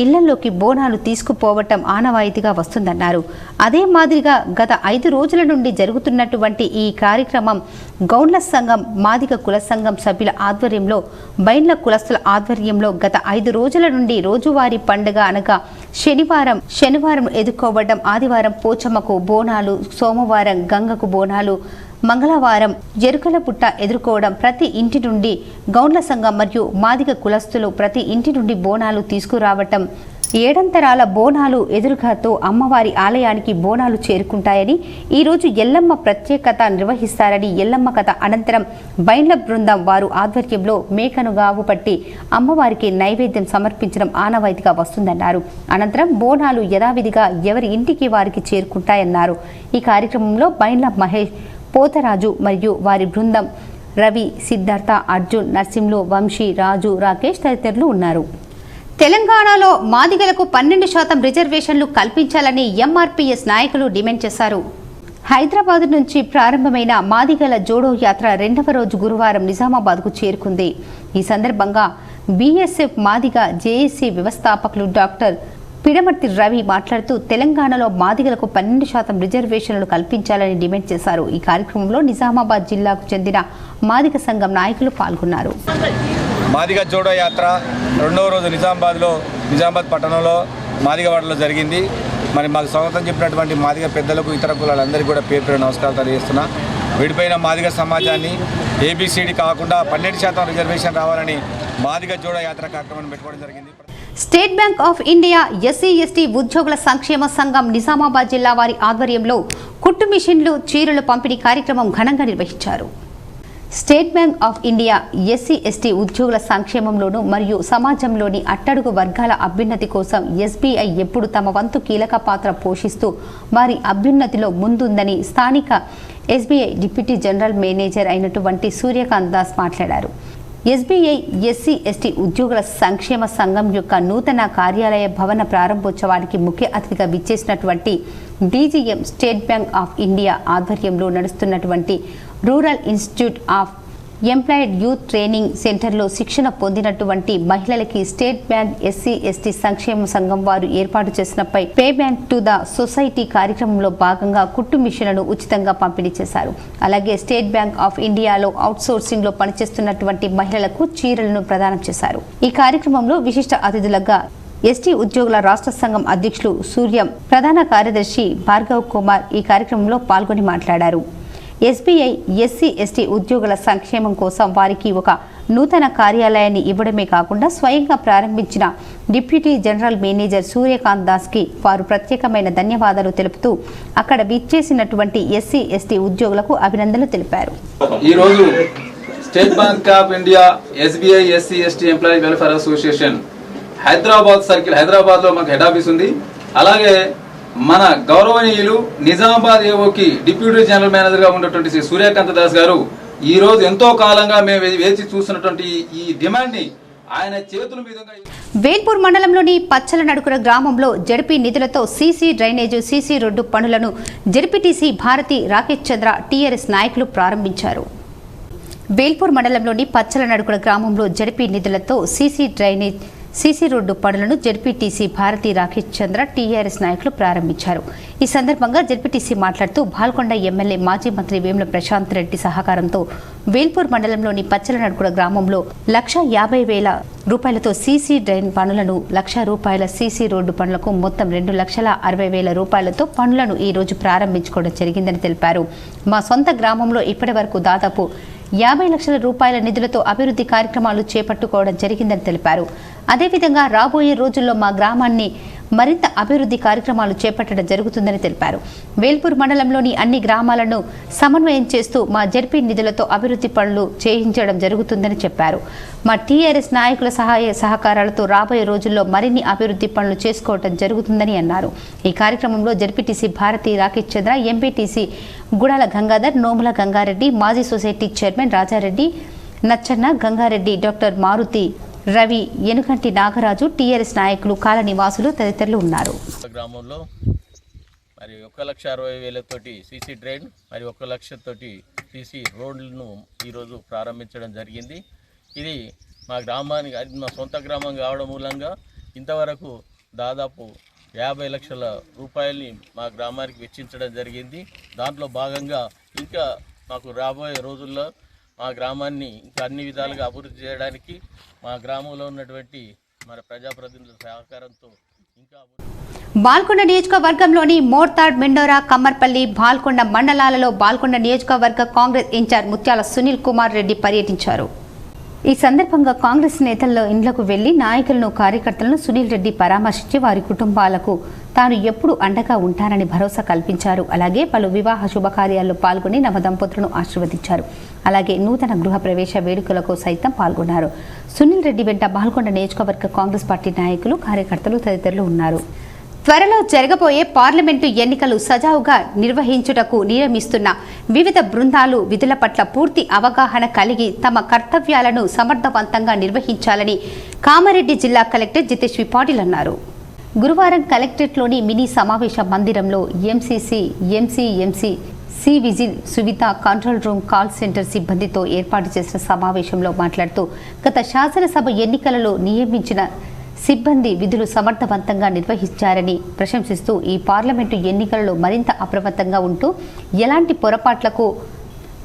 A: ఇళ్లలోకి బోనాలు తీసుకుపోవటం ఆనవాయితీగా వస్తుందన్నారు. అదే మాదిరిగా గత 5 రోజుల నుండి జరుగుతున్నటువంటి ఈ కార్యక్రమం గౌండ్ల సంఘం, మాదిగ కుల సంఘం సభ్యుల ఆధ్వర్యంలో, బైండ్ల కులస్తుల ఆధ్వర్యంలో గత 5 రోజుల నుండి రోజువారీ పండుగ అనగా శనివారం ఎదుర్కోవడం, ఆదివారం పోచమ్మకు బోనాలు, సోమవారం గంగకు బోనాలు, మంగళవారం ఎరుకల పుట్ట ఎదుర్కోవడం, ప్రతి ఇంటి నుండి గౌండ్ల సంఘం మరియు మాదిగ కులస్తులు ప్రతి ఇంటి నుండి బోనాలు తీసుకురావటం, 7 అంతరాల బోనాలు ఎదురుగాతో అమ్మవారి ఆలయానికి బోనాలు చేరుకుంటాయని, ఈరోజు ఎల్లమ్మ ప్రత్యేకత నిర్వహిస్తారని, ఎల్లమ్మ కథ అనంతరం బైండ్ల బృందం వారు ఆధ్వర్యంలో మేకను గావు పట్టి అమ్మవారికి నైవేద్యం సమర్పించడం ఆనవాయితీగా వస్తుందన్నారు. అనంతరం బోనాలు యథావిధిగా ఎవరి ఇంటికి వారికి చేరుకుంటాయన్నారు. ఈ కార్యక్రమంలో బైండ్ల మహేష్, పోతరాజు మరియు వారి బృందం, రవి, సిద్ధార్థ, అర్జున్, నర్సింహులు, వంశీ, రాజు, రాకేష్ తదితరులు ఉన్నారు. తెలంగాణలో మాదిగలకు 12% రిజర్వేషన్లు కల్పించాలని ఎంఆర్పీఎస్ నాయకులు డిమాండ్ చేశారు. హైదరాబాద్ నుంచి ప్రారంభమైన మాదిగల జోడో యాత్ర 2వ రోజు గురువారం నిజామాబాద్కు చేరుకుంది. ఈ సందర్భంగా బీఎస్ఎఫ్ మాదిగ జేఏసీ వ్యవస్థాపకులు డాక్టర్ పిడమర్తి రవి మాట్లాడుతూ తెలంగాణలో మాదిగలకు 12% రిజర్వేషన్లు కల్పించాలని డిమాండ్ చేశారు. ఈ కార్యక్రమంలో నిజామాబాద్ జిల్లాకు చెందిన మాదిగ సంఘం నాయకులు పాల్గొన్నారు.
I: మాదిగ జోడో యాత్ర 2వ రోజు నిజామాబాద్ పట్టణంలో మాదిగవాడలో జరిగింది. మరి మాకు స్వాగతం చెప్పినటువంటి మాదిగ పెద్దలకు, ఇతర కులాలందరికీ కూడా పేరు నమస్కారం తెలియజేస్తున్నా. విడిపోయిన మాదిగ సమాజాన్ని ఏబిసిడి కాకుండా 12% రిజర్వేషన్ రావాలని మాదిగ జోడో యాత్ర కార్యక్రమాన్ని పెట్టుకోవడం జరిగింది.
A: స్టేట్ బ్యాంక్ ఆఫ్ ఇండియా ఎస్సీ/ఎస్టీ ఉద్యోగుల సంక్షేమ సంఘం నిజామాబాద్ జిల్లా వారి ఆధ్వర్యంలో కుట్టు మిషన్లు, చీరలు పంపిణీ కార్యక్రమం ఘనంగా నిర్వహించారు. State bank of India SC ST ఉద్యోగుల సంక్షేమంలోనూ మరియు సమాజంలోని అట్టడుగు వర్గాల అభ్యున్నతి కోసం ఎస్బీఐ ఎప్పుడు తమ వంతు కీలక పాత్ర పోషిస్తూ వారి అభ్యున్నతిలో ముందుందని స్థానిక ఎస్బీఐ డిప్యూటీ జనరల్ మేనేజర్ అయినటువంటి సూర్యకాంత్ దాస్ మాట్లాడారు. ఎస్బీఐ ఎస్సీ ఎస్టీ ఉద్యోగుల సంక్షేమ సంఘం యొక్క నూతన కార్యాలయ భవన ప్రారంభోత్సవానికి ముఖ్య అతిథిగా విచ్చేసినటువంటి DGM state bank of India ఆధ్వర్యంలో నడుస్తున్నటువంటి rural institute of employed youth training సెంటర్లో శిక్షణ పొందినటువంటి మహిళలకి స్టేట్ బ్యాంక్ ఎస్సీ ఎస్టీ సంక్షేమ సంఘం వారు ఏర్పాటు చేసిన pay bank to the society కార్యక్రమంలో భాగంగా కుట్టు మిషన్లను ఉచితంగా పంపిణీ చేశారు. అలాగే స్టేట్ బ్యాంక్ ఆఫ్ ఇండియాలో అవుట్సోర్సింగ్ లో పనిచేస్తున్నటువంటి మహిళలకు చీరలను ప్రదానం చేశారు. ఈ కార్యక్రమంలో విశిష్ట అతిథులుగా ఎస్టీ ఉద్యోగుల రాష్ట్ర సంఘం అధ్యక్షులు సూర్యం, ప్రధాన కార్యదర్శి భార్గవ్ కుమార్ ఈ కార్యక్రమంలో పాల్గొని మాట్లాడారు. ఎస్బీఐ ఎస్సీ ఎస్టీ ఉద్యోగుల సంక్షేమం కోసం వారికి ఒక నూతన కార్యాలయాన్ని ఇవ్వడమే కాకుండా స్వయంగా ప్రారంభించిన డిప్యూటీ జనరల్ మేనేజర్ సూర్యకాంత్ దాస్కి వారు ప్రత్యేకమైన ధన్యవాదాలు తెలుపుతూ అక్కడ విచ్చేసినటువంటి ఎస్సీ ఎస్టీ ఉద్యోగులకు అభినందనలు తెలిపారు.
J: ఈరోజు state bank of India SBI SC ST employee welfare association Hyderabad circle, హైదరాబాద్లో మాకు హెడ్ ఆఫీస్ ఉంది. అలాగే మన గౌరవనీయులు నిజామాబాద్ ఏఓకి డిప్యూటీ జనరల్ మేనేజర్గా ఉన్నటువంటి శ్రీ సూర్యకాంత్ దాస్ గారు ఈ రోజు ఎంతో కాలంగా మేము వేచి చూస్తున్నటువంటి ఈ డిమాండ్ని ఆయన చేతుల మీదుగా
A: వేల్పూర్ మండలంలోని పచ్చల నడుకుల గ్రామంలో జడ్పీ నిధులతో సీసీ డ్రైనేజ్, సీసీ రోడ్డు పనులను జడ్పీటీసీ భారతి రాకేష్ చంద్ర టీఆర్ఎస్ నాయకులు ప్రారంభించారు. వేల్పూర్ మండలంలోని పచ్చల నడుకుల గ్రామంలో జడ్పీ నిధులతో సీసీ డ్రైనేజ్, సీసీ రోడ్డు పనులను జడ్పీటీసీ భారతి రాకేష్ చంద్ర టీఆర్ఎస్ నాయకులు ప్రారంభించారు. ఈ సందర్భంగా జడ్పీటీసీ మాట్లాడుతూ బాల్కొండ ఎమ్మెల్యే మాజీ మంత్రి వేముల ప్రశాంత్ రెడ్డి సహకారంతో వేల్పూర్ మండలంలోని పచ్చల నడుకుల గ్రామంలో 1,50,000 రూపాయలతో సీసీ డ్రైన్ పనులను, 1,00,000 రూపాయల సీసీ రోడ్డు పనులకు మొత్తం 2,60,000 రూపాయలతో పనులను ఈ రోజు ప్రారంభించుకోవడం జరిగిందని తెలిపారు. మా సొంత గ్రామంలో ఇప్పటి వరకు దాదాపు 50 లక్షల రూపాయల నిధులతో అభివృద్ధి కార్యక్రమాలు చేపట్టుకోవడం జరిగిందని తెలిపారు. అదేవిధంగా రాబోయే రోజుల్లో మా గ్రామాన్ని మరింత అభివృద్ధి కార్యక్రమాలు చేపట్టడం జరుగుతుందని తెలిపారు. వేల్పూర్ మండలంలోని అన్ని గ్రామాలను సమన్వయం చేస్తూ మా జడ్పీ నిధులతో అభివృద్ధి పనులు చేయించడం జరుగుతుందని చెప్పారు. మా టీఆర్ఎస్ నాయకుల సహాయ సహకారాలతో రాబోయే రోజుల్లో మరిన్ని అభివృద్ధి పనులు చేసుకోవడం జరుగుతుందని అన్నారు. ఈ కార్యక్రమంలో జడ్పీటీసీ భారతి రాకేష్ చంద్ర, ఎంపీటీసీ గుడాల గంగాధర్, నోముల గంగారెడ్డి, మాజీ society chairman Rajareddy, Nachanna, Gangareddy, doctor Maruthi, Ravi, Enukanti Nagaraju, TRS నాయకులు, కాల నివాసులు తదితరులు ఉన్నారు.
K: గ్రామంలో మరి 1,60,000 తోటి సీసీ డ్రైన్, మరి 1 లక్ష తోటి సీసీ రోడ్లను ఈరోజు ప్రారంభించడం జరిగింది. ఇది మా గ్రామానికి, అది మా సొంత గ్రామం కావడం మూలంగా ఇంతవరకు దాదాపు 50 లక్షల రూపాయలని మా గ్రామానికి వెచ్చించడం జరిగింది. దాంట్లో భాగంగా ఇంకా మాకు రాబోయే రోజుల్లో మా గ్రామాన్ని ఇంకా అన్ని విధాలుగా అభివృద్ధి చేయడానికి మా గ్రామంలో ఉన్నటువంటి మన ప్రజాప్రతినిధుల సహకారంతో ఇంకా
A: బాల్కొండ నియోజకవర్గంలోని మోర్తాడ్, మెండోరా, కమ్మర్పల్లి, బాల్కొండ మండలాలలో బాల్కొండ నియోజకవర్గ కాంగ్రెస్ ఇన్ఛార్జ్ ముత్యాల సునీల్ కుమార్ రెడ్డి పర్యటించారు. ఈ సందర్భంగా కాంగ్రెస్ నేతల్లో ఇండ్లకు వెళ్లి నాయకులను, కార్యకర్తలను సునీల్ రెడ్డి పరామర్శించి వారి కుటుంబాలకు తాను ఎప్పుడు అండగా ఉంటానని భరోసా కల్పించారు. అలాగే పలు వివాహ శుభకార్యాల్లో పాల్గొని నవదంపతులను ఆశీర్వదించారు. అలాగే నూతన గృహ ప్రవేశ వేడుకలకు సైతం పాల్గొన్నారు. సునీల్ రెడ్డి వెంట బాల్కొండ నియోజకవర్గ కాంగ్రెస్ పార్టీ నాయకులు, కార్యకర్తలు తదితరులు ఉన్నారు. త్వరలో జరగబోయే పార్లమెంటు ఎన్నికలు సజావుగా నిర్వహించుటకు నియమిస్తున్న వివిధ బృందాలు విధుల పట్ల పూర్తి అవగాహన కలిగి తమ కర్తవ్యాలను సమర్థవంతంగా నిర్వహించాలని కామారెడ్డి జిల్లా కలెక్టర్ జితేష్ వి పాటిల్ అన్నారు. గురువారం కలెక్టరేట్లోని మినీ సమావేశ మందిరంలో MCC, MCMC, C vigil, Suvidha, control room, call centre సిబ్బందితో ఏర్పాటు చేసిన సమావేశంలో మాట్లాడుతూ గత శాసనసభ ఎన్నికలలో నియమించిన సిబ్బంది విధులు సమర్థవంతంగా నిర్వహించారని ప్రశంసిస్తూ ఈ పార్లమెంటు ఎన్నికలలో మరింత అప్రమత్తంగా ఉంటూ ఎలాంటి పొరపాట్లకు,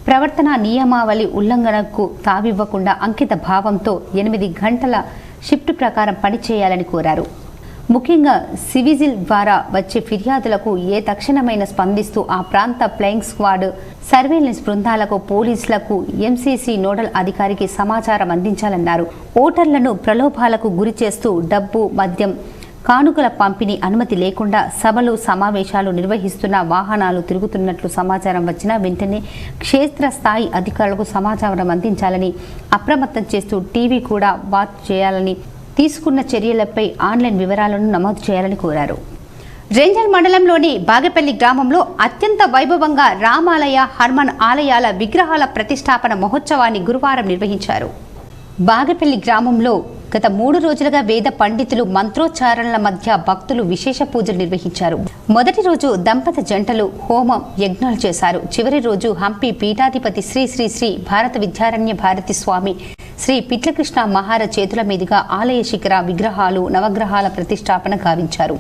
A: ప్రవర్తన నియమావళి ఉల్లంఘనకు తావివ్వకుండా అంకిత భావంతో 8 గంటల షిఫ్ట్ ప్రకారం పనిచేయాలని కోరారు. ముఖ్యంగా సివిజిల్ ద్వారా వచ్చే ఫిర్యాదులకు తక్షణమైన స్పందిస్తూ ఆ ప్రాంత ఫ్లయింగ్ స్క్వాడ్, సర్వేలెన్స్ బృందాలకు, పోలీసులకు ఎంసీసీ నోడల్ అధికారికి సమాచారం అందించాలన్నారు. ఓటర్లను ప్రలోభాలకు గురి చేస్తూ డబ్బు, మద్యం, కానుకల పంపిణీ అనుమతి లేకుండా సభలు సమావేశాలు నిర్వహిస్తున్న వాహనాలు తిరుగుతున్నట్లు సమాచారం వచ్చినా వెంటనే క్షేత్రస్థాయి అధికారులకు సమాచారం అందించాలని, అప్రమత్తం చేస్తూ టీవీ కూడా వాచ్ చేయాలని, తీసుకున్న చర్యలపై ఆన్లైన్ వివరాలను నమోదు చేయాలని కోరారు. రెంజల్ మండలంలోని బాగేపల్లి గ్రామంలో అత్యంత వైభవంగా రామాలయ, హనుమాన్ ఆలయాల విగ్రహాల ప్రతిష్టాపన మహోత్సవాన్ని గురువారం నిర్వహించారు. బాగేపల్లి గ్రామంలో గత 3 రోజులుగా వేద పండితులు మంత్రోచ్చారణల మధ్య భక్తులు విశేష పూజలు నిర్వహించారు. మొదటి రోజు దంపత జంటలు హోమం యజ్ఞాలు చేశారు. చివరి రోజు హంపి పీఠాధిపతి శ్రీ శ్రీ శ్రీ భారత విద్యారణ్య భారతి స్వామి శ్రీ పిట్లకృష్ణ మహారాజ్ చేతుల మీదుగా ఆలయ శిఖర విగ్రహాలు, నవగ్రహాల ప్రతిష్టాపన గావించారు.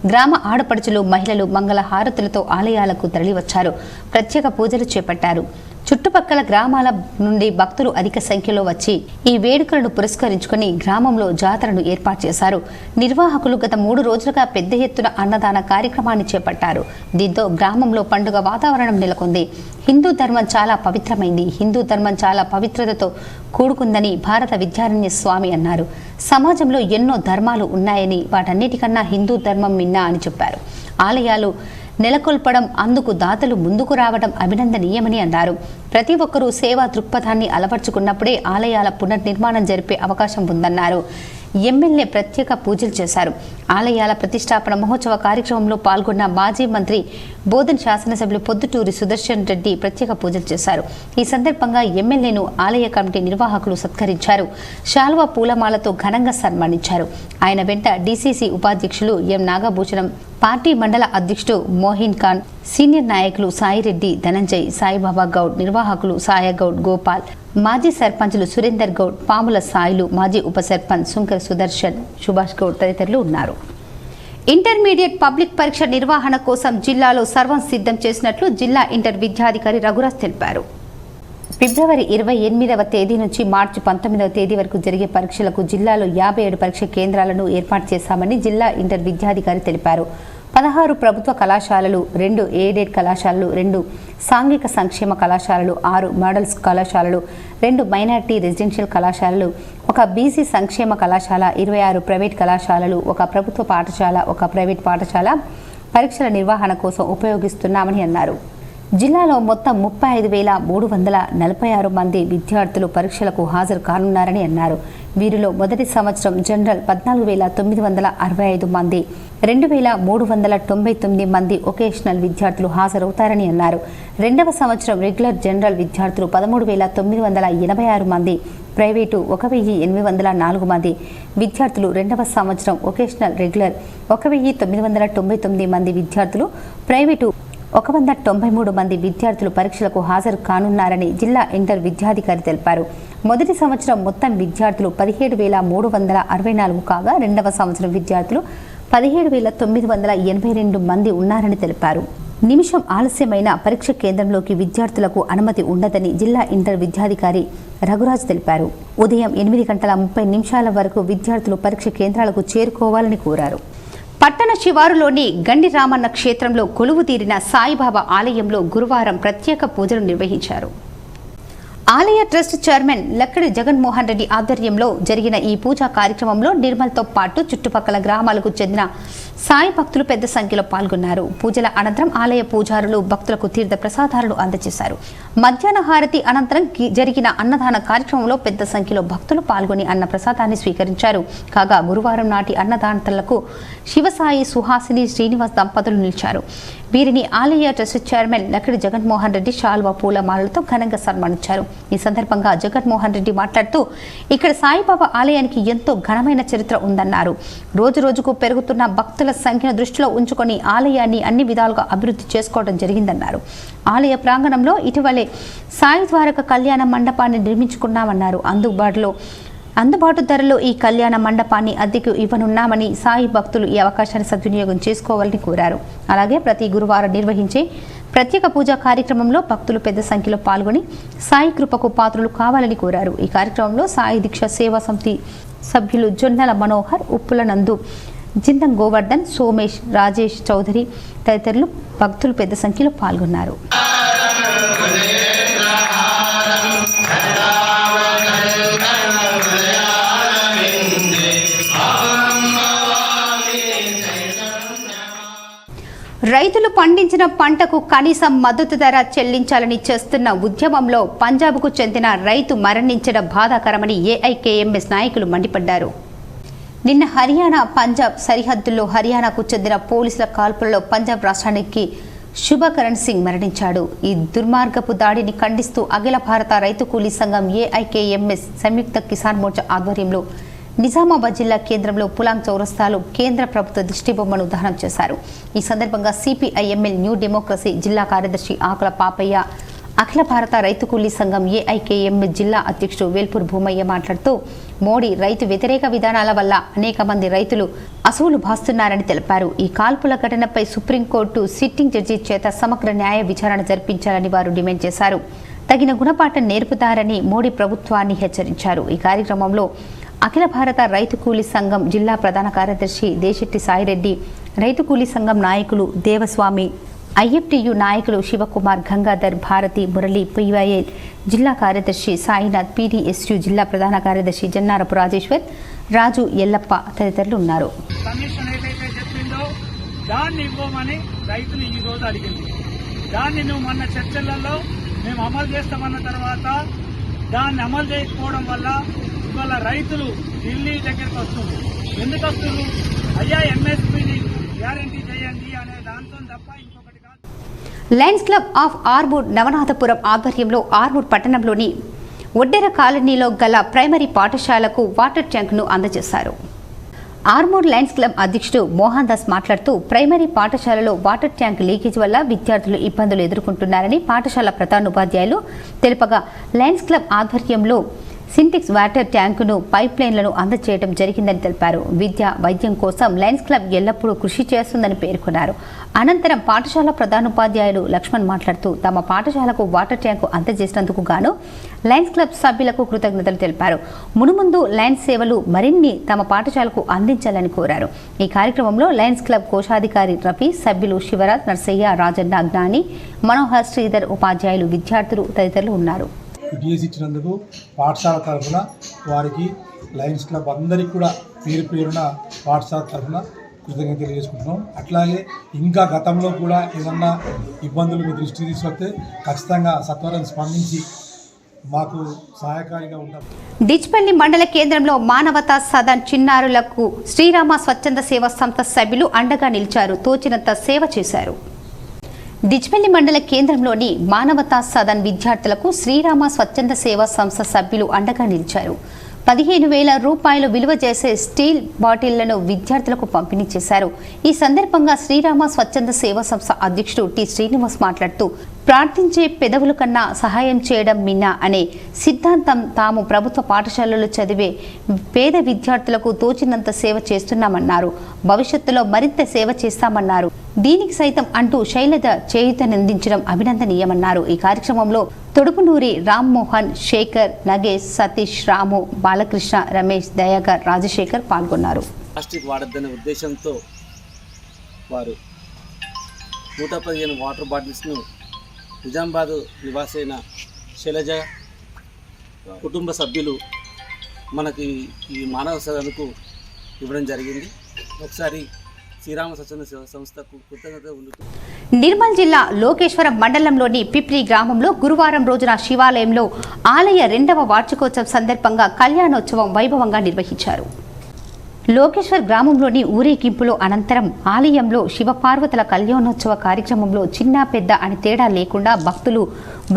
A: గ్రామ ఆడపడుచులు, మహిళలు మంగళ హారతులతో ఆలయాలకు తరలివచ్చారు. ప్రత్యేక పూజలు చేపట్టారు. చుట్టుపక్కల గ్రామాల నుండి భక్తులు అధిక సంఖ్యలో వచ్చి ఈ వేడుకలను పురస్కరించుకుని గ్రామంలో జాతరను ఏర్పాటు చేశారు. నిర్వాహకులు గత 3 రోజులుగా పెద్ద ఎత్తున అన్నదాన కార్యక్రమాన్ని చేపట్టారు. దీంతో గ్రామంలో పండుగ వాతావరణం నెలకొంది. హిందూ ధర్మం చాలా పవిత్రమైంది. హిందూ ధర్మం చాలా పవిత్రతతో కూడుకుందని భారత విద్యారణ్య స్వామి అన్నారు. సమాజంలో ఎన్నో ధర్మాలు ఉన్నాయని, వాటన్నిటికన్నా హిందూ ధర్మం మిన్నా అని చెప్పారు. ఆలయాలు నెలకొల్పడం, అందుకు దాతలు ముందుకు రావడం అభినందనీయమని అన్నారు. ప్రతి ఒక్కరూ సేవా దృక్పథాన్ని అలవర్చుకున్నప్పుడే ఆలయాల పునర్నిర్మాణం జరిపే అవకాశం ఉందన్నారు. ఎమ్మెల్యే ప్రత్యేక పూజలు చేశారు. ఆలయాల ప్రతిష్టాపన మహోత్సవ కార్యక్రమంలో పాల్గొన్న మాజీ మంత్రి బోధన్ శాసనసభ్యులు పొద్దుటూరి సుదర్శన్ రెడ్డి ప్రత్యేక పూజలు చేశారు. ఈ సందర్భంగా ఎమ్మెల్యేను ఆలయ కమిటీ నిర్వాహకులు సత్కరించారు. శాల్వా పూలమాలతో ఘనంగా సన్మానించారు. ఆయన వెంట డీసీసీ ఉపాధ్యక్షులు ఎం నాగభూషణం, పార్టీ మండల అధ్యక్షుడు మోహిన్ ఖాన్, సీనియర్ నాయకులు సాయిరెడ్డి, ధనంజయ్, సాయిబాబా గౌడ్, నిర్వాహకులు సాయగౌడ్, గోపాల్, మాజీ సర్పంచులు సురేందర్ గౌడ్, పాముల సాయిలు, మాజీ ఉప సర్పంచ్ శంకర్ సుదర్శన్, సుభాష్ గౌడ్ తదితరులు ఉన్నారు. ఇంటర్మీడియట్ పబ్లిక్ పరీక్ష నిర్వహణ కోసం జిల్లాలో సర్వం సిద్ధం చేసినట్లు జిల్లా ఇంటర్ విద్యాధికారి రఘురాజ్ తెలిపారు. ఫిబ్రవరి 28వ తేదీ నుంచి మార్చి 19వ తేదీ వరకు జరిగే పరీక్షలకు జిల్లాలో 57 పరీక్ష కేంద్రాలను ఏర్పాటు చేశామని జిల్లా ఇంటర్ విద్యాధికారి తెలిపారు. 16 ప్రభుత్వ కళాశాలలు, 2 ఎయిడెడ్ కళాశాలలు, 2 సాంఘిక సంక్షేమ కళాశాలలు, 6 మోడల్స్ కళాశాలలు, 2 మైనార్టీ రెసిడెన్షియల్ కళాశాలలు, 1 బీసీ సంక్షేమ కళాశాల, 26 ప్రైవేట్ కళాశాలలు, 1 ప్రభుత్వ పాఠశాల, 1 ప్రైవేట్ పాఠశాల పరీక్షల నిర్వహణ కోసం ఉపయోగిస్తున్నామని అన్నారు. జిల్లాలో మొత్తం 35,346 మంది విద్యార్థులు పరీక్షలకు హాజరు కానున్నారని అన్నారు. వీరిలో మొదటి సంవత్సరం జనరల్ 14,965 మంది, 2,399 మంది ఒకేషనల్ విద్యార్థులు హాజరవుతారని అన్నారు. రెండవ సంవత్సరం రెగ్యులర్ జనరల్ విద్యార్థులు 13,986 మంది, ప్రైవేటు 1,804 మంది విద్యార్థులు, రెండవ సంవత్సరం ఒకేషనల్ రెగ్యులర్ 1,999 మంది విద్యార్థులు, ప్రైవేటు 193 మంది విద్యార్థులు పరీక్షలకు హాజరు కానున్నారని జిల్లా ఇంటర్ విద్యాధికారి తెలిపారు. మొదటి సంవత్సరం మొత్తం విద్యార్థులు 17,364 కాగా రెండవ సంవత్సరం విద్యార్థులు 17,982 మంది ఉన్నారని తెలిపారు. నిమిషం ఆలస్యమైన పరీక్ష కేంద్రంలోకి విద్యార్థులకు అనుమతి ఉండదని జిల్లా ఇంటర్ విద్యాధికారి రఘురాజ్ తెలిపారు. ఉదయం 8:30 వరకు విద్యార్థులు పరీక్ష కేంద్రాలకు చేరుకోవాలని కోరారు. పట్టణ శివారులోని గండి రామన్న క్షేత్రంలో కొలువు తీరిన సాయిబాబా ఆలయంలో గురువారం ప్రత్యేక పూజలు నిర్వహించారు. ఆలయ ట్రస్ట్ చైర్మన్ లక్కడి జగన్మోహన్ రెడ్డి ఆధ్వర్యంలో జరిగిన ఈ పూజా కార్యక్రమంలో నిర్మల్తో పాటు చుట్టుపక్కల గ్రామాలకు చెందిన సాయి భక్తులు పెద్ద సంఖ్యలో పాల్గొన్నారు. పూజల అనంతరం ఆలయ పూజారులు భక్తులకు తీర్థ ప్రసాదాలను అందజేశారు. మధ్యాహ్న హారతి అనంతరం జరిగిన అన్నదాన కార్యక్రమంలో పెద్ద సంఖ్యలో భక్తులు పాల్గొని అన్న ప్రసాదాన్ని స్వీకరించారు. కాగా గురువారం నాటి అన్నదానతలకు శివసాయి, సుహాసిని, శ్రీనివాస్ దంపతులు నిలిచారు. వీరిని ఆలయ ట్రస్ట్ చైర్మన్ లక్కడి జగన్మోహన్ రెడ్డి శాల్వా పూలమాలలతో ఘనంగా సన్మానించారు. ఈ సందర్భంగా జగన్మోహన్ రెడ్డి మాట్లాడుతూ ఇక్కడ సాయిబాబా ఆలయానికి ఎంతో ఘనమైన చరిత్ర ఉందన్నారు. రోజు రోజుకు పెరుగుతున్న భక్తుల సంఖ్యను దృష్టిలో ఉంచుకొని ఆలయాన్ని అన్ని విధాలుగా అభివృద్ధి చేసుకోవడం జరిగిందన్నారు. ఆలయ ప్రాంగణంలో ఇటీవలే సాయి ద్వారక కళ్యాణ మండపాన్ని నిర్మించుకున్నామన్నారు. అందుబాటు ధరలో ఈ కళ్యాణ మండపాన్ని అద్దెకు ఇవ్వనున్నామని, సాయి భక్తులు ఈ అవకాశాన్ని సద్వినియోగం చేసుకోవాలని కోరారు. అలాగే ప్రతి గురువారం నిర్వహించే ప్రత్యేక పూజా కార్యక్రమంలో భక్తులు పెద్ద సంఖ్యలో పాల్గొని సాయి కృపకు పాత్రలు కావాలని కోరారు. ఈ కార్యక్రమంలో సాయి దీక్ష సేవా సమితి సభ్యులు జొన్నల మనోహర్, ఉప్పుల నందు, జిందం గోవర్ధన్, సోమేష్, రాజేష్ చౌదరి తదితరులు భక్తులు పెద్ద సంఖ్యలో పాల్గొన్నారు. రైతులు పండించిన పంటకు కనీసం మద్దతు ధర చెల్లించాలని చేస్తున్న ఉద్యమంలో పంజాబ్కు చెందిన రైతు మరణించడం బాధాకరమని ఏఐకేఎంఎస్ నాయకులు మండిపడ్డారు. నిన్న హర్యానా పంజాబ్ సరిహద్దుల్లో హర్యానాకు చెందిన పోలీసుల కాల్పులలో పంజాబ్ రాష్ట్రానికి శుభకరణ్ సింగ్ మరణించాడు. ఈ దుర్మార్గపు దాడిని ఖండిస్తూ అఖిల భారత రైతు కూలీ సంఘం ఏఐకేఎంఎస్ సంయుక్త కిసాన్ మోర్చా ఆధ్వర్యంలో నిజామాబాద్ జిల్లా కేంద్రంలో పులాంగ్ చౌరస్తాలో కేంద్ర ప్రభుత్వ దిష్టిబొమ్మను దహనం చేశారు. ఈ సందర్భంగా సిపిఐఎంఎల్ న్యూ డెమోక్రసీ జిల్లా కార్యదర్శి ఆకుల పాపయ్య, అఖిల భారత రైతు కూలీ సంఘం ఏఐకేఎంఎస్ జిల్లా అధ్యక్షుడు వేల్పూర్ భూమయ్య మాట్లాడుతూ మోడీ రైతు వ్యతిరేక విధానాల వల్ల అనేక మంది రైతులు అసూలు భాస్తున్నారని తెలిపారు. ఈ కాల్పుల ఘటనపై సుప్రీంకోర్టు సిట్టింగ్ జడ్జి చేత సమగ్ర న్యాయ విచారణ జరిపించాలని వారు డిమాండ్ చేశారు. తగిన గుణపాఠం నేర్పుతారని మోడీ ప్రభుత్వాన్ని హెచ్చరించారు. ఈ కార్యక్రమంలో అఖిల భారత రైతు కూలీ సంఘం జిల్లా ప్రధాన కార్యదర్శి దేశెట్టి సాయిరెడ్డి, రైతు కూలీ సంఘం నాయకులు దేవస్వామి, ఐఎఫ్టియు నాయకులు శివకుమార్, గంగాధర్, భారతి, మురళి, పివైఎల్ జిల్లా కార్యదర్శి సాయినాథ్, పీడీఎస్యు జిల్లా ప్రధాన కార్యదర్శి జన్నారపు రాజేశ్వర్, రాజు, ఎల్లప్ప తదితరులు ఉన్నారు.
G: కమిషన్ ఏదైతే చెప్పిందో దాన్ని ఇవ్వమని రైతులు ఈ రోజు అడిగింది. దాన్ని నువ్వు మొన్న చర్చలలో మేము అమలు చేస్తామన్న తర్వాత దాన్ని అమలు చేయకపోవడం వల్ల ఇవాళ రైతులు ఢిల్లీ దగ్గరికి వస్తుంది. ఎందుకు వస్తుంది? అయ్యా ఎంఎస్పీని గ్యారంటీ చేయండి అనే దాంతో తప్ప ఇంకొకటి కాదు.
A: Lions club of Armoor Navanathapuram ఆధ్వర్యంలో ఆర్మూర్ పట్టణంలోని ఒడ్డెర కాలనీలో గల ప్రైమరీ పాఠశాలకు వాటర్ ట్యాంకును అందజేశారు. ఆర్మూర్ లయన్స్ క్లబ్ అధ్యక్షుడు మోహన్ దాస్ మాట్లాడుతూ ప్రైమరీ పాఠశాలలో వాటర్ ట్యాంక్ లీకేజ్ వల్ల విద్యార్థులు ఇబ్బందులు ఎదుర్కొంటున్నారని పాఠశాల ప్రధానోపాధ్యాయులు తెలుపగా లయన్స్ క్లబ్ ఆధ్వర్యంలో సింటెక్స్ వాటర్ ట్యాంకును పైప్ లైన్లను అందజేయడం జరిగిందని తెలిపారు. విద్య, వైద్యం కోసం లయన్స్ క్లబ్ ఎల్లప్పుడూ కృషి చేస్తుందని పేర్కొన్నారు. అనంతరం పాఠశాల ప్రధానోపాధ్యాయులు లక్ష్మణ్ మాట్లాడుతూ తమ పాఠశాలకు వాటర్ ట్యాంకు అందజేసినందుకు గాను లయన్స్ క్లబ్ సభ్యులకు కృతజ్ఞతలు తెలిపారు. మునుముందు లయన్స్ సేవలు మరిన్ని తమ పాఠశాలకు అందించాలని కోరారు. ఈ కార్యక్రమంలో లయన్స్ క్లబ్ కోశాధికారి రఫీ, సభ్యులు శివరాజ్, నర్సయ్య, రాజన్న, జ్ఞాని, మనోహర్, శ్రీధర్, ఉపాధ్యాయులు, విద్యార్థులు తదితరులు ఉన్నారు.
L: డిఎస్ ఇచ్చినందుకు పాఠశాల తరఫున వారికి లయన్స్ క్లబ్ అందరికీ కూడా పేరు పేరున పాఠశాల తరఫున కృతజ్ఞతలు తెలియజేసుకుంటున్నాం. అట్లాగే ఇంకా గతంలో కూడా ఏదన్నా ఇబ్బందులు మీ దృష్టికి తీసుకొస్తే ఖచ్చితంగా సత్వరం స్పందించి మాకు సహాయకారిగా ఉంటాం.
A: డిచ్పల్లి మండల కేంద్రంలో మానవతా సదన్ చిన్నారులకు శ్రీరామ స్వచ్ఛంద సేవా సంస్థ సభ్యులు అండగా నిలిచారు. తోచినంత సేవ చేశారు. డిచ్పల్లి మండల కేంద్రంలోని మానవతా సదన్ విద్యార్థులకు శ్రీరామ స్వచ్ఛంద సేవా సంస్థ సభ్యులు అండగా నిలిచారు. 15,000 రూపాయలు విలువ చేసే స్టీల్ బాటిళ్లను విద్యార్థులకు పంపిణీ చేశారు. ఈ సందర్భంగా శ్రీరామ స్వచ్ఛంద సేవా సంస్థ అధ్యక్షుడు టి శ్రీనివాస్ మాట్లాడుతూ ప్రార్థించే పెదవుల కన్నా సహాయం చేయడం మిన్నా అనే సిద్ధాంతం తాము ప్రభుత్వ పాఠశాలలో చదివే పేద విద్యార్థులకు తోచినంత సేవ చేస్తున్నామన్నారు. భవిష్యత్తులో మరింత సేవ చేస్తామన్నారు. దీనికి సైతం అంటూ శైలజ చేయూతనందించడం అభినందనీయమన్నారు. ఈ కార్యక్రమంలో తొడుపునూరి రామ్మోహన్, శేఖర్, నగేష్, సతీష్, రాము, బాలకృష్ణ, రమేష్, దయాకర్, రాజశేఖర్ పాల్గొన్నారు.
M: ప్లాస్టిక్ వాడద్దనే ఉద్దేశంతో వారు 115 వాటర్ బాటిల్స్ను నిజామాబాద్ నివాసైన శైలజ కుటుంబ సభ్యులు మనకి ఈ మానవ సదనకు ఇవ్వడం జరిగింది. ఒకసారి శ్రీరామ స్వచ్ఛంద సేవా సంస్థకు కృతజ్ఞత ఉండుతూ
A: నిర్మల్ జిల్లా లోకేశ్వరం మండలంలోని పిప్రి గ్రామంలో గురువారం రోజున శివాలయంలో ఆలయ 2వ వార్షికోత్సవం సందర్భంగా కళ్యాణోత్సవం వైభవంగా నిర్వహించారు. లోకేశ్వర్ గ్రామంలోని ఊరేగింపులో అనంతరం ఆలయంలో శివపార్వతుల కళ్యాణోత్సవ కార్యక్రమంలో చిన్న పెద్ద అని తేడా లేకుండా భక్తులు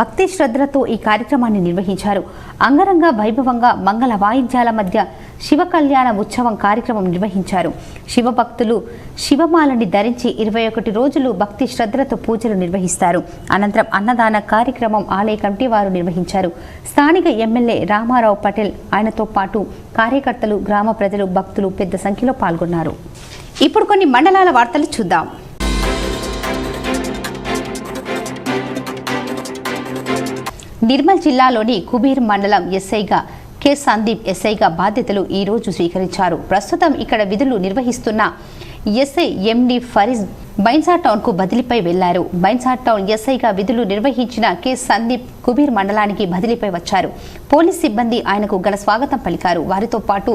A: భక్తి శ్రద్ధలతో ఈ కార్యక్రమాన్ని నిర్వహించారు. అంగరంగ వైభవంగా మంగళ వాయిద్యాల మధ్య శివ కళ్యాణ ఉత్సవం కార్యక్రమం నిర్వహించారు. శివభక్తులు శివమాలని ధరించి 21 రోజులు భక్తి శ్రద్ధలతో పూజలు నిర్వహిస్తారు. అనంతరం అన్నదాన కార్యక్రమం ఆలయ కమిటీ వారు నిర్వహించారు. స్థానిక ఎమ్మెల్యే రామారావు పటేల్, ఆయనతో పాటు కార్యకర్తలు, గ్రామ ప్రజలు, భక్తులు పెద్ద సంఖ్యలో పాల్గొన్నారు. ఇప్పుడు కొన్ని మండలాల వార్తలు చూద్దాం. నిర్మల్ జిల్లాలోని కుబీర్ మండలం ఎస్ఐగా కె సందీప్ ఎస్ఐగా బాధ్యతలు ఈ రోజు స్వీకరించారు. ప్రస్తుతం ఇక్కడ విధులు నిర్వహిస్తున్న ఎస్ఐ ఎండి ఫరీజ్ బైన్సా టౌన్కు బదిలీపై వెళ్లారు. బైన్సా టౌన్ ఎస్ఐగా విధులు నిర్వహించిన కె సందీప్ కుబీర్ మండలానికి బదిలీపై వచ్చారు. పోలీస్ సిబ్బంది ఆయనకు ఘన స్వాగతం పలికారు. వారితో పాటు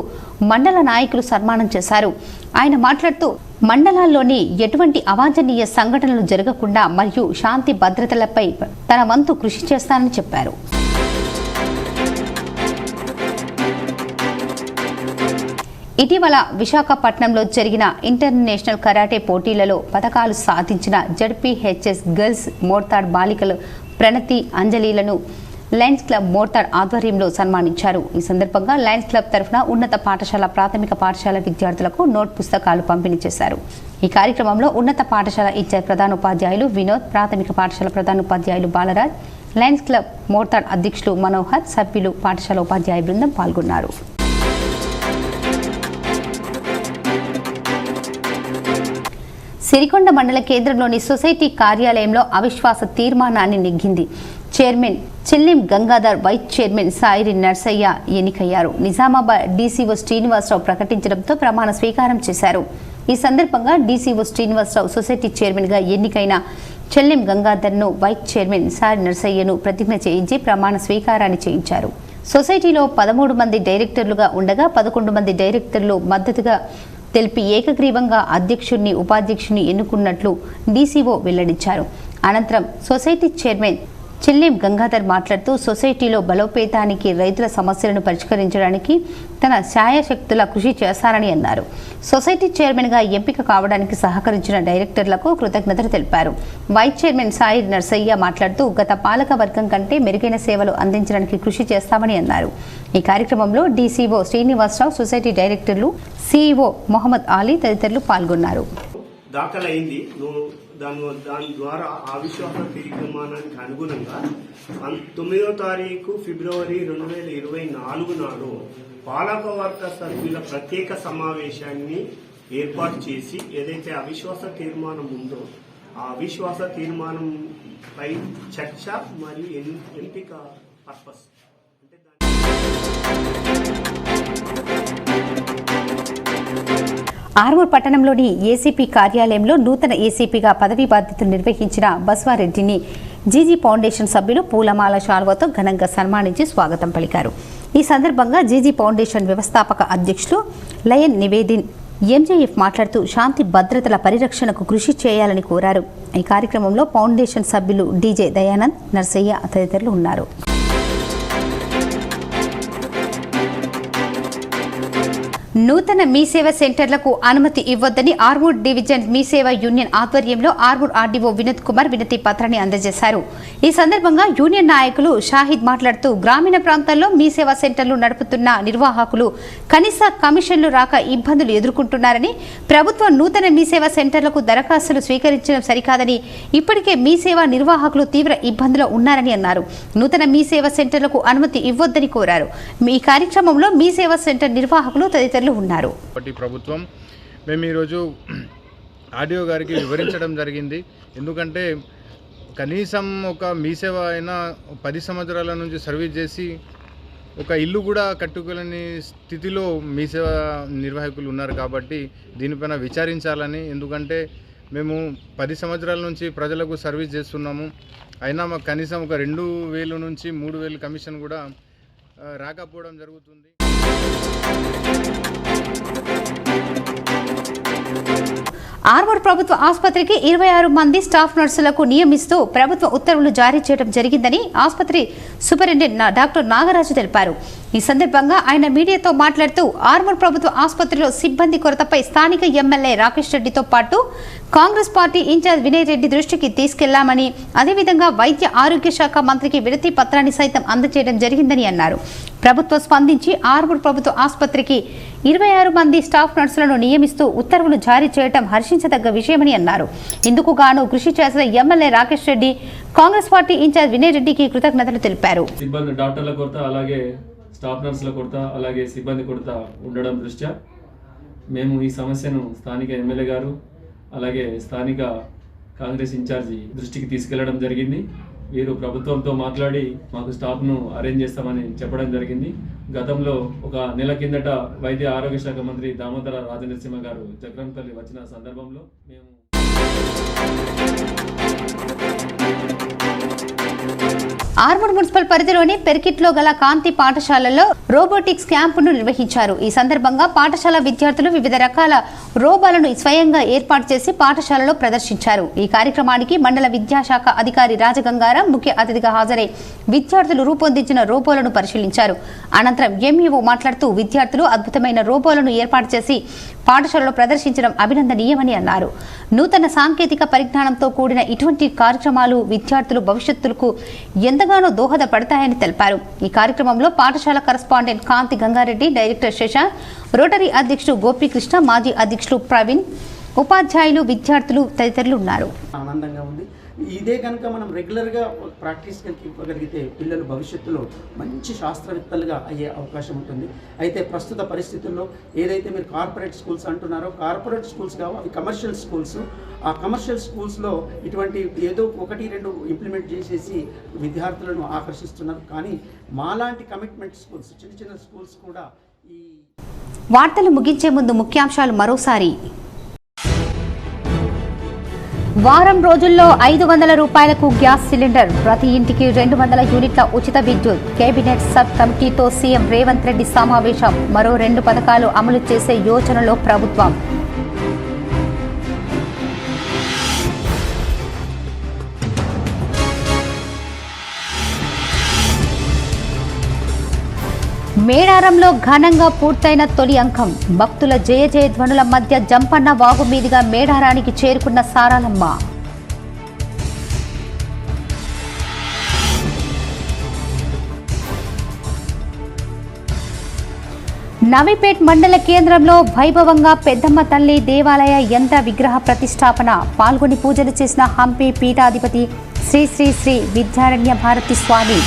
A: మండల నాయకులు సన్మానం చేశారు. ఆయన మాట్లాడుతూ మండలాల్లోని ఎటువంటి అవాంఛనీయ సంఘటనలు జరగకుండా మరియు శాంతి భద్రతలపై తన వంతు కృషి చేస్తానని చెప్పారు. ఇటీవల విశాఖపట్నంలో జరిగిన ఇంటర్నేషనల్ కరాటే పోటీలలో పతకాలు సాధించిన జడ్పీహెచ్ఎస్ గర్ల్స్ మోర్తాడ్ బాలికలు ప్రణతి అంజలిలను లయన్స్ క్లబ్ మోర్తాడ్ ఆధ్వర్యంలో సన్మానించారు. ఈ సందర్భంగా లయన్స్ క్లబ్ తరఫున ఉన్నత పాఠశాల ప్రాథమిక పాఠశాల విద్యార్థులకు నోట్ పుస్తకాలు పంపిణీ చేశారు. ఈ కార్యక్రమంలో ఉన్నత పాఠశాల ఇన్ఛార్జ్ ప్రధానోపాధ్యాయులు వినోద్, ప్రాథమిక పాఠశాల ప్రధానోపాధ్యాయులు బాలరాజ్, లయన్స్ క్లబ్ మోర్తాడ్ అధ్యక్షులు మనోహర్, సభ్యులు, పాఠశాల ఉపాధ్యాయ బృందం పాల్గొన్నారు. సిరికొండ మండల కేంద్రంలోని సొసైటీ కార్యాలయంలో అవిశ్వాస తీర్మానాన్ని నెగ్గింది. చైర్మన్ చెల్లిం గంగాధర్, వైస్ చైర్మన్ సాయిరి నర్సయ్య ఎన్నికయ్యారు. నిజామాబాద్ డీసీఓ శ్రీనివాసరావు ప్రకటించడంతో ప్రమాణ స్వీకారం చేశారు. ఈ సందర్భంగా డీసీఓ శ్రీనివాసరావు సొసైటీ చైర్మన్గా ఎన్నికైన చెల్లిం గంగాధర్ను, వైస్ చైర్మన్ సాయిరి నర్సయ్యను ప్రతిజ్ఞ చేయించి ప్రమాణ స్వీకారాన్ని చేయించారు. సొసైటీలో 13 మంది డైరెక్టర్లుగా ఉండగా 11 మంది డైరెక్టర్లు మద్దతుగా తెలిపి ఏకగ్రీవంగా అధ్యక్షుడిని, ఉపాధ్యక్షుడిని ఎన్నుకున్నట్లు డీసీఓ వెల్లడించారు. అనంతరం సొసైటీ చైర్మన్ చెల్లిం గంగాధర్ మాట్లాడుతూ సొసైటీలో బలోపేతానికి, రైతుల సమస్యలను పరిష్కరించడానికి తన శాయశక్తుల కృషి చేస్తారని అన్నారు. సొసైటీ చైర్మన్గా ఎంపిక కావడానికి సహకరించిన డైరెక్టర్లకు కృతజ్ఞతలు తెలిపారు. వైస్ చైర్మన్ సాయి నర్సయ్య మాట్లాడుతూ గత పాలక వర్గం కంటే మెరుగైన సేవలు అందించడానికి కృషి చేస్తామని అన్నారు. ఈ కార్యక్రమంలో డీసీఓ శ్రీనివాసరావు, సొసైటీ డైరెక్టర్లు, సీఈఓ మొహమ్మద్ అలీ తదితరులు పాల్గొన్నారు.
N: దాఖలైంది. దాని ద్వారా అవిశ్వాస తీర్మానానికి అనుగుణంగా 9వ తారీఖు ఫిబ్రవరి 2024 నాడు పాలకవర్గ సభ్యుల ప్రత్యేక సమావేశాన్ని ఏర్పాటు చేసి ఏదైతే అవిశ్వాస తీర్మానం ఉందో ఆ అవిశ్వాస తీర్మానంపై చర్చ మరియు ఎంపిక పర్పస్
A: ఆర్మూర్ పట్టణంలోని ఏసీపీ కార్యాలయంలో నూతన ఏసీపీగా పదవీ బాధ్యతలు నిర్వహించిన బస్వారెడ్డిని జీజీ ఫౌండేషన్ సభ్యులు పూలమాల శాల్వతో ఘనంగా సన్మానించి స్వాగతం పలికారు. ఈ సందర్భంగా జీజీ ఫౌండేషన్ వ్యవస్థాపక అధ్యక్షులు లయన్ నివేదిన్ ఎంజేఎఫ్ మాట్లాడుతూ శాంతి భద్రతల పరిరక్షణకు కృషి చేయాలని కోరారు. ఈ కార్యక్రమంలో ఫౌండేషన్ సభ్యులు డీజే దయానంద్, నర్సయ్య తదితరులు ఉన్నారు. నూతన మీ సేవ సెంటర్లకు అనుమతి ఇవ్వొద్దని ఆర్మూర్ డివిజన్ మీ సేవ యూనియన్ ఆధ్వర్యంలో ఆర్మూర్ ఆర్డీఓ వినోద్ కుమార్ వినతి పత్రాన్ని అందజేశారు. ఈ సందర్భంగా యూనియన్ నాయకులు షాహిద్ మాట్లాడుతూ గ్రామీణ ప్రాంతాల్లో మీ సేవా సెంటర్లు నడుపుతున్న నిర్వాహకులు కనీస కమిషన్లు రాక ఇబ్బందులు ఎదుర్కొంటున్నారని, ప్రభుత్వం నూతన మీ సేవా సెంటర్లకు దరఖాస్తులు స్వీకరించడం సరికాదని, ఇప్పటికే మీ సేవా నిర్వాహకులు తీవ్ర ఇబ్బందులు ఉన్నారని అన్నారు. నూతన మీ సేవా సెంటర్లకు అనుమతి ఇవ్వొద్దని కోరారు. ఈ కార్యక్రమంలో మీ సేవా సెంటర్ నిర్వాహకులు తదితరులు ఉన్నారు.
O: ప్రభుత్వం మేము ఈరోజు ఆర్డీఓ గారికి వివరించడం జరిగింది. ఎందుకంటే కనీసం ఒక మీ సేవ అయినా 10 సంవత్సరాల నుంచి సర్వీస్ చేసి ఒక ఇల్లు కూడా కట్టుకోలేని స్థితిలో మీ సేవ నిర్వాహకులు ఉన్నారు. కాబట్టి దీనిపైన విచారించాలని, ఎందుకంటే మేము 10 సంవత్సరాల నుంచి ప్రజలకు సర్వీస్ చేస్తున్నాము. అయినా మాకు కనీసం ఒక 2,000 నుంచి 3,000 కమిషన్ కూడా రాకపోవడం జరుగుతుంది.
A: ఆర్మూర్ ప్రభుత్వ ఆసుపత్రికి 26 మంది స్టాఫ్ నర్సులకు నియమిస్తూ ప్రభుత్వ ఉత్తర్వులు జారీ చేయడం జరిగిందని ఆసుపత్రి సూపరింటెండెంట్ డాక్టర్ నాగరాజు తెలిపారు. ఈ సందర్భంగా ఆయన మీడియాతో మాట్లాడుతూ ఆర్మూర్ ప్రభుత్వ ఆసుపత్రిలో సిబ్బంది కొరతపై స్థానిక ఎమ్మెల్యే రాకేష్ రెడ్డితో పాటు కాంగ్రెస్ పార్టీ ఇన్ఛార్జ్ వినయ్ రెడ్డి దృష్టికి తీసుకెళ్లామని, అదేవిధంగా వైద్య ఆరోగ్య శాఖ మంత్రికి వినతి పత్రాన్ని సైతం అందజేయడం జరిగిందని అన్నారు. ప్రభుత్వం స్పందించి ఆర్మూర్ ప్రభుత్వ ఆసుపత్రికి 26 మంది స్టాఫ్ నర్సులను నియమిస్తూ ఉత్తర్వులు జారీ చేయడం హర్షించదగ్గ విషయమని అన్నారు. ఇందుకు గాను కృషి చేసిన MLA Rakesh Reddy, Congress party incharge Vinay రెడ్డికి కృతజ్ఞతలు తెలిపారు.
P: సిబ్బంది డాక్టర్ల కొరత, అలాగే స్టాఫ్ నర్సుల కొరత, అలాగే సిబ్బంది కొరత ఉండడం దృష్ట్యా మేము ఈ సమస్యను స్థానిక ఎమ్మెల్యే గారు అలాగే స్థానిక కాంగ్రెస్ ఇన్ఛార్జి దృష్టికి తీసుకెళ్లడం జరిగింది. వీరు ప్రభుత్వంతో మాట్లాడి మాకు స్టాఫ్ను అరేంజ్ చేస్తామని చెప్పడం జరిగింది. గతంలో ఒక నెల కిందట వైద్య ఆరోగ్య శాఖ మంత్రి దామోదర రాజనరసింహ గారు చక్రంపల్లి వచ్చిన సందర్భంలో మేము
A: ఆర్మూర్ మున్సిపల్ పరిధిలోని పెర్కిట్లో గల కాంతి పాఠశాలలో రోబోటిక్స్ క్యాంపును నిర్వహించారు. ఈ సందర్భంగా పాఠశాల విద్యార్థులు వివిధ రకాల రోబోలను స్వయంగా ఏర్పాటు చేసి పాఠశాలలో ప్రదర్శించారు. ఈ కార్యక్రమానికి మండల విద్యాశాఖ అధికారి రాజగంగారాం ముఖ్య అతిథిగా హాజరై విద్యార్థులు రూపొందించిన రోబోలను పరిశీలించారు. అనంతరం ఎంఈఓ మాట్లాడుతూ విద్యార్థులు అద్భుతమైన రోబోలను ఏర్పాటు చేసి పాఠశాలలో ప్రదర్శించడం అభినందనీయమని అన్నారు. నూతన సాంకేతిక పరిజ్ఞానంతో కూడిన ఇటువంటి కార్యక్రమాలు విద్యార్థుల భవిష్యత్తుకు ఎంతగానో దోహదపడతాయని తెలిపారు. ఈ కార్యక్రమంలో పాఠశాల కరస్పాండెంట్ కాంతి గంగారెడ్డి, డైరెక్టర్ శశాంక్, రోటరీ అధ్యక్షుడు గోపీకృష్ణ, మాజీ అధ్యక్షులు ప్రవీణ్, ఉపాధ్యాయులు, విద్యార్థులు తదితరులు ఉన్నారు.
Q: ఆనందంగా ఉంది. ఇదే కనుక మనం రెగ్యులర్గా ప్రాక్టీస్ ఇవ్వగలిగితే పిల్లలు భవిష్యత్తులో మంచి శాస్త్రవేత్తలుగా అయ్యే అవకాశం ఉంటుంది. అయితే ప్రస్తుత పరిస్థితుల్లో ఏదైతే మీరు కార్పొరేట్ స్కూల్స్ అంటున్నారో, కార్పొరేట్ స్కూల్స్ కావు, అవి కమర్షియల్ స్కూల్స్. ఆ కమర్షియల్ స్కూల్స్లో ఇటువంటి ఏదో 1-2 ఇంప్లిమెంట్ చేసేసి విద్యార్థులను ఆకర్షిస్తున్నారు. కానీ మాలాంటి కమిట్మెంట్ స్కూల్స్, చిన్న చిన్న స్కూల్స్ కూడా ఈ
A: వార్తలు ముగించే ముందు ముఖ్యాంశాలు మరోసారి. వారం రోజుల్లో 500 రూపాయలకు గ్యాస్ సిలిండర్, ప్రతి ఇంటికి 200 యూనిట్ల ఉచిత విద్యుత్. కేబినెట్ సబ్ కమిటీతో సీఎం రేవంత్ రెడ్డి సమావేశం. మరో 2 పథకాలు అమలు చేసే యోచనలో ప్రభుత్వం. మేడారంలో ఘనంగా పూర్తయిన తొలి అంకం. భక్తుల జయ జయ ధ్వనుల మధ్య జంపన్న వాగు మీదుగా మేడారానికి చేరుకున్న సారాలమ్మ. నవీపేట్ మండల కేంద్రంలో వైభవంగా పెద్దమ్మ తల్లి దేవాలయ యంత్ర విగ్రహ ప్రతిష్టాపన. పాల్గొని పూజలు చేసిన హంపి పీఠాధిపతి శ్రీ శ్రీ శ్రీ విద్యారణ్య భారతి స్వామి.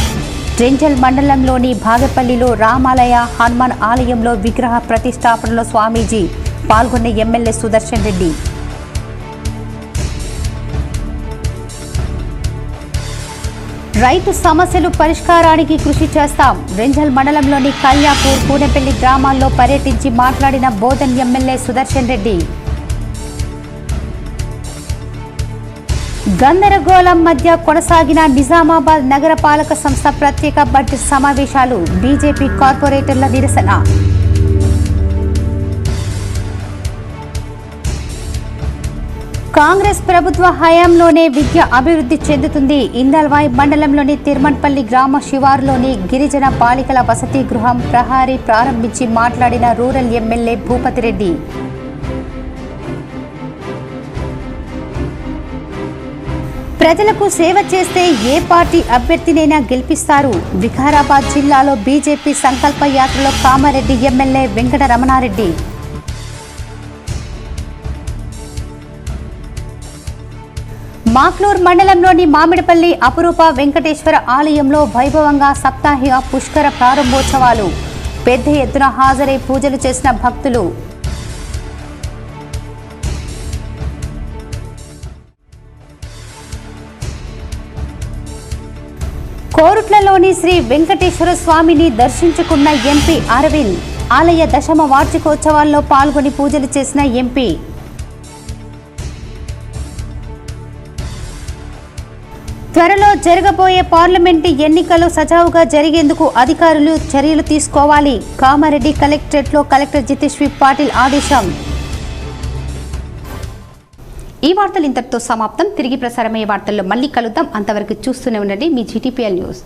A: రెంజల్ మండలంలోని భాగపల్లిలో రామాలయ హనుమాన్ ఆలయంలో విగ్రహ ప్రతిష్టాపనలో స్వామీజీ పాల్గొన్న ఎమ్మెల్యే సుదర్శన్ రెడ్డి. రైతు సమస్యలు పరిష్కారానికి కృషి చేస్తాం. రెంజల్ మండలంలోని కల్యాపూర్, కూనెపల్లి గ్రామాల్లో పర్యటించి మాట్లాడిన బోధన్ ఎమ్మెల్యే సుదర్శన్ రెడ్డి. గందరగోళం మధ్య కొనసాగిన నిజామాబాద్ నగరపాలక సంస్థ ప్రత్యేక బడ్జెట్ సమావేశాలు. బీజేపీ కార్పొరేటర్ల నిరసన. కాంగ్రెస్ ప్రభుత్వ హయాంలోనే విద్య అభివృద్ధి చెందుతుంది. ఇందల్వాయ్ మండలంలోని తిరుమన్పల్లి గ్రామ శివారులోని గిరిజన బాలికల వసతి గృహం ప్రహారీ ప్రారంభించి మాట్లాడిన రూరల్ ఎమ్మెల్యే భూపతిరెడ్డి. ప్రజలకు సేవ చేస్తే ఏ పార్టీ అభ్యర్థినైనా గెలిపిస్తారు. వికారాబాద్ జిల్లాలో బీజేపీ సంకల్ప యాత్రలో కామారెడ్డి ఎమ్మెల్యే వెంకట రమణారెడ్డి. మాక్లూర్ మండలంలోని మామిడిపల్లి అపురూప వెంకటేశ్వర ఆలయంలో వైభవంగా సప్తాహిక పుష్కర ప్రారంభోత్సవాలు. పెద్ద ఎత్తున హాజరై పూజలు చేసిన భక్తులు. కోరుట్లలోని శ్రీ వెంకటేశ్వర స్వామిని దర్శించుకున్న ఎంపీ అరవింద్. ఆలయ దశమ వార్షికోత్సవాల్లో పాల్గొని పూజలు చేసిన ఎంపీ. త్వరలో జరగబోయే పార్లమెంటు ఎన్నికలు సజావుగా జరిగేందుకు అధికారులు చర్యలు తీసుకోవాలి. కామారెడ్డి కలెక్టరేట్లో కలెక్టర్ జితేశ్వరి పాటిల్ ఆదేశం. ఈ వార్తలు ఇంతటితో సమాప్తం. తిరిగి ప్రసారమయ్యే వార్తల్లో మళ్ళీ కలుద్దాం. అంతవరకు చూస్తూనే ఉండండి మీ GTPL న్యూస్.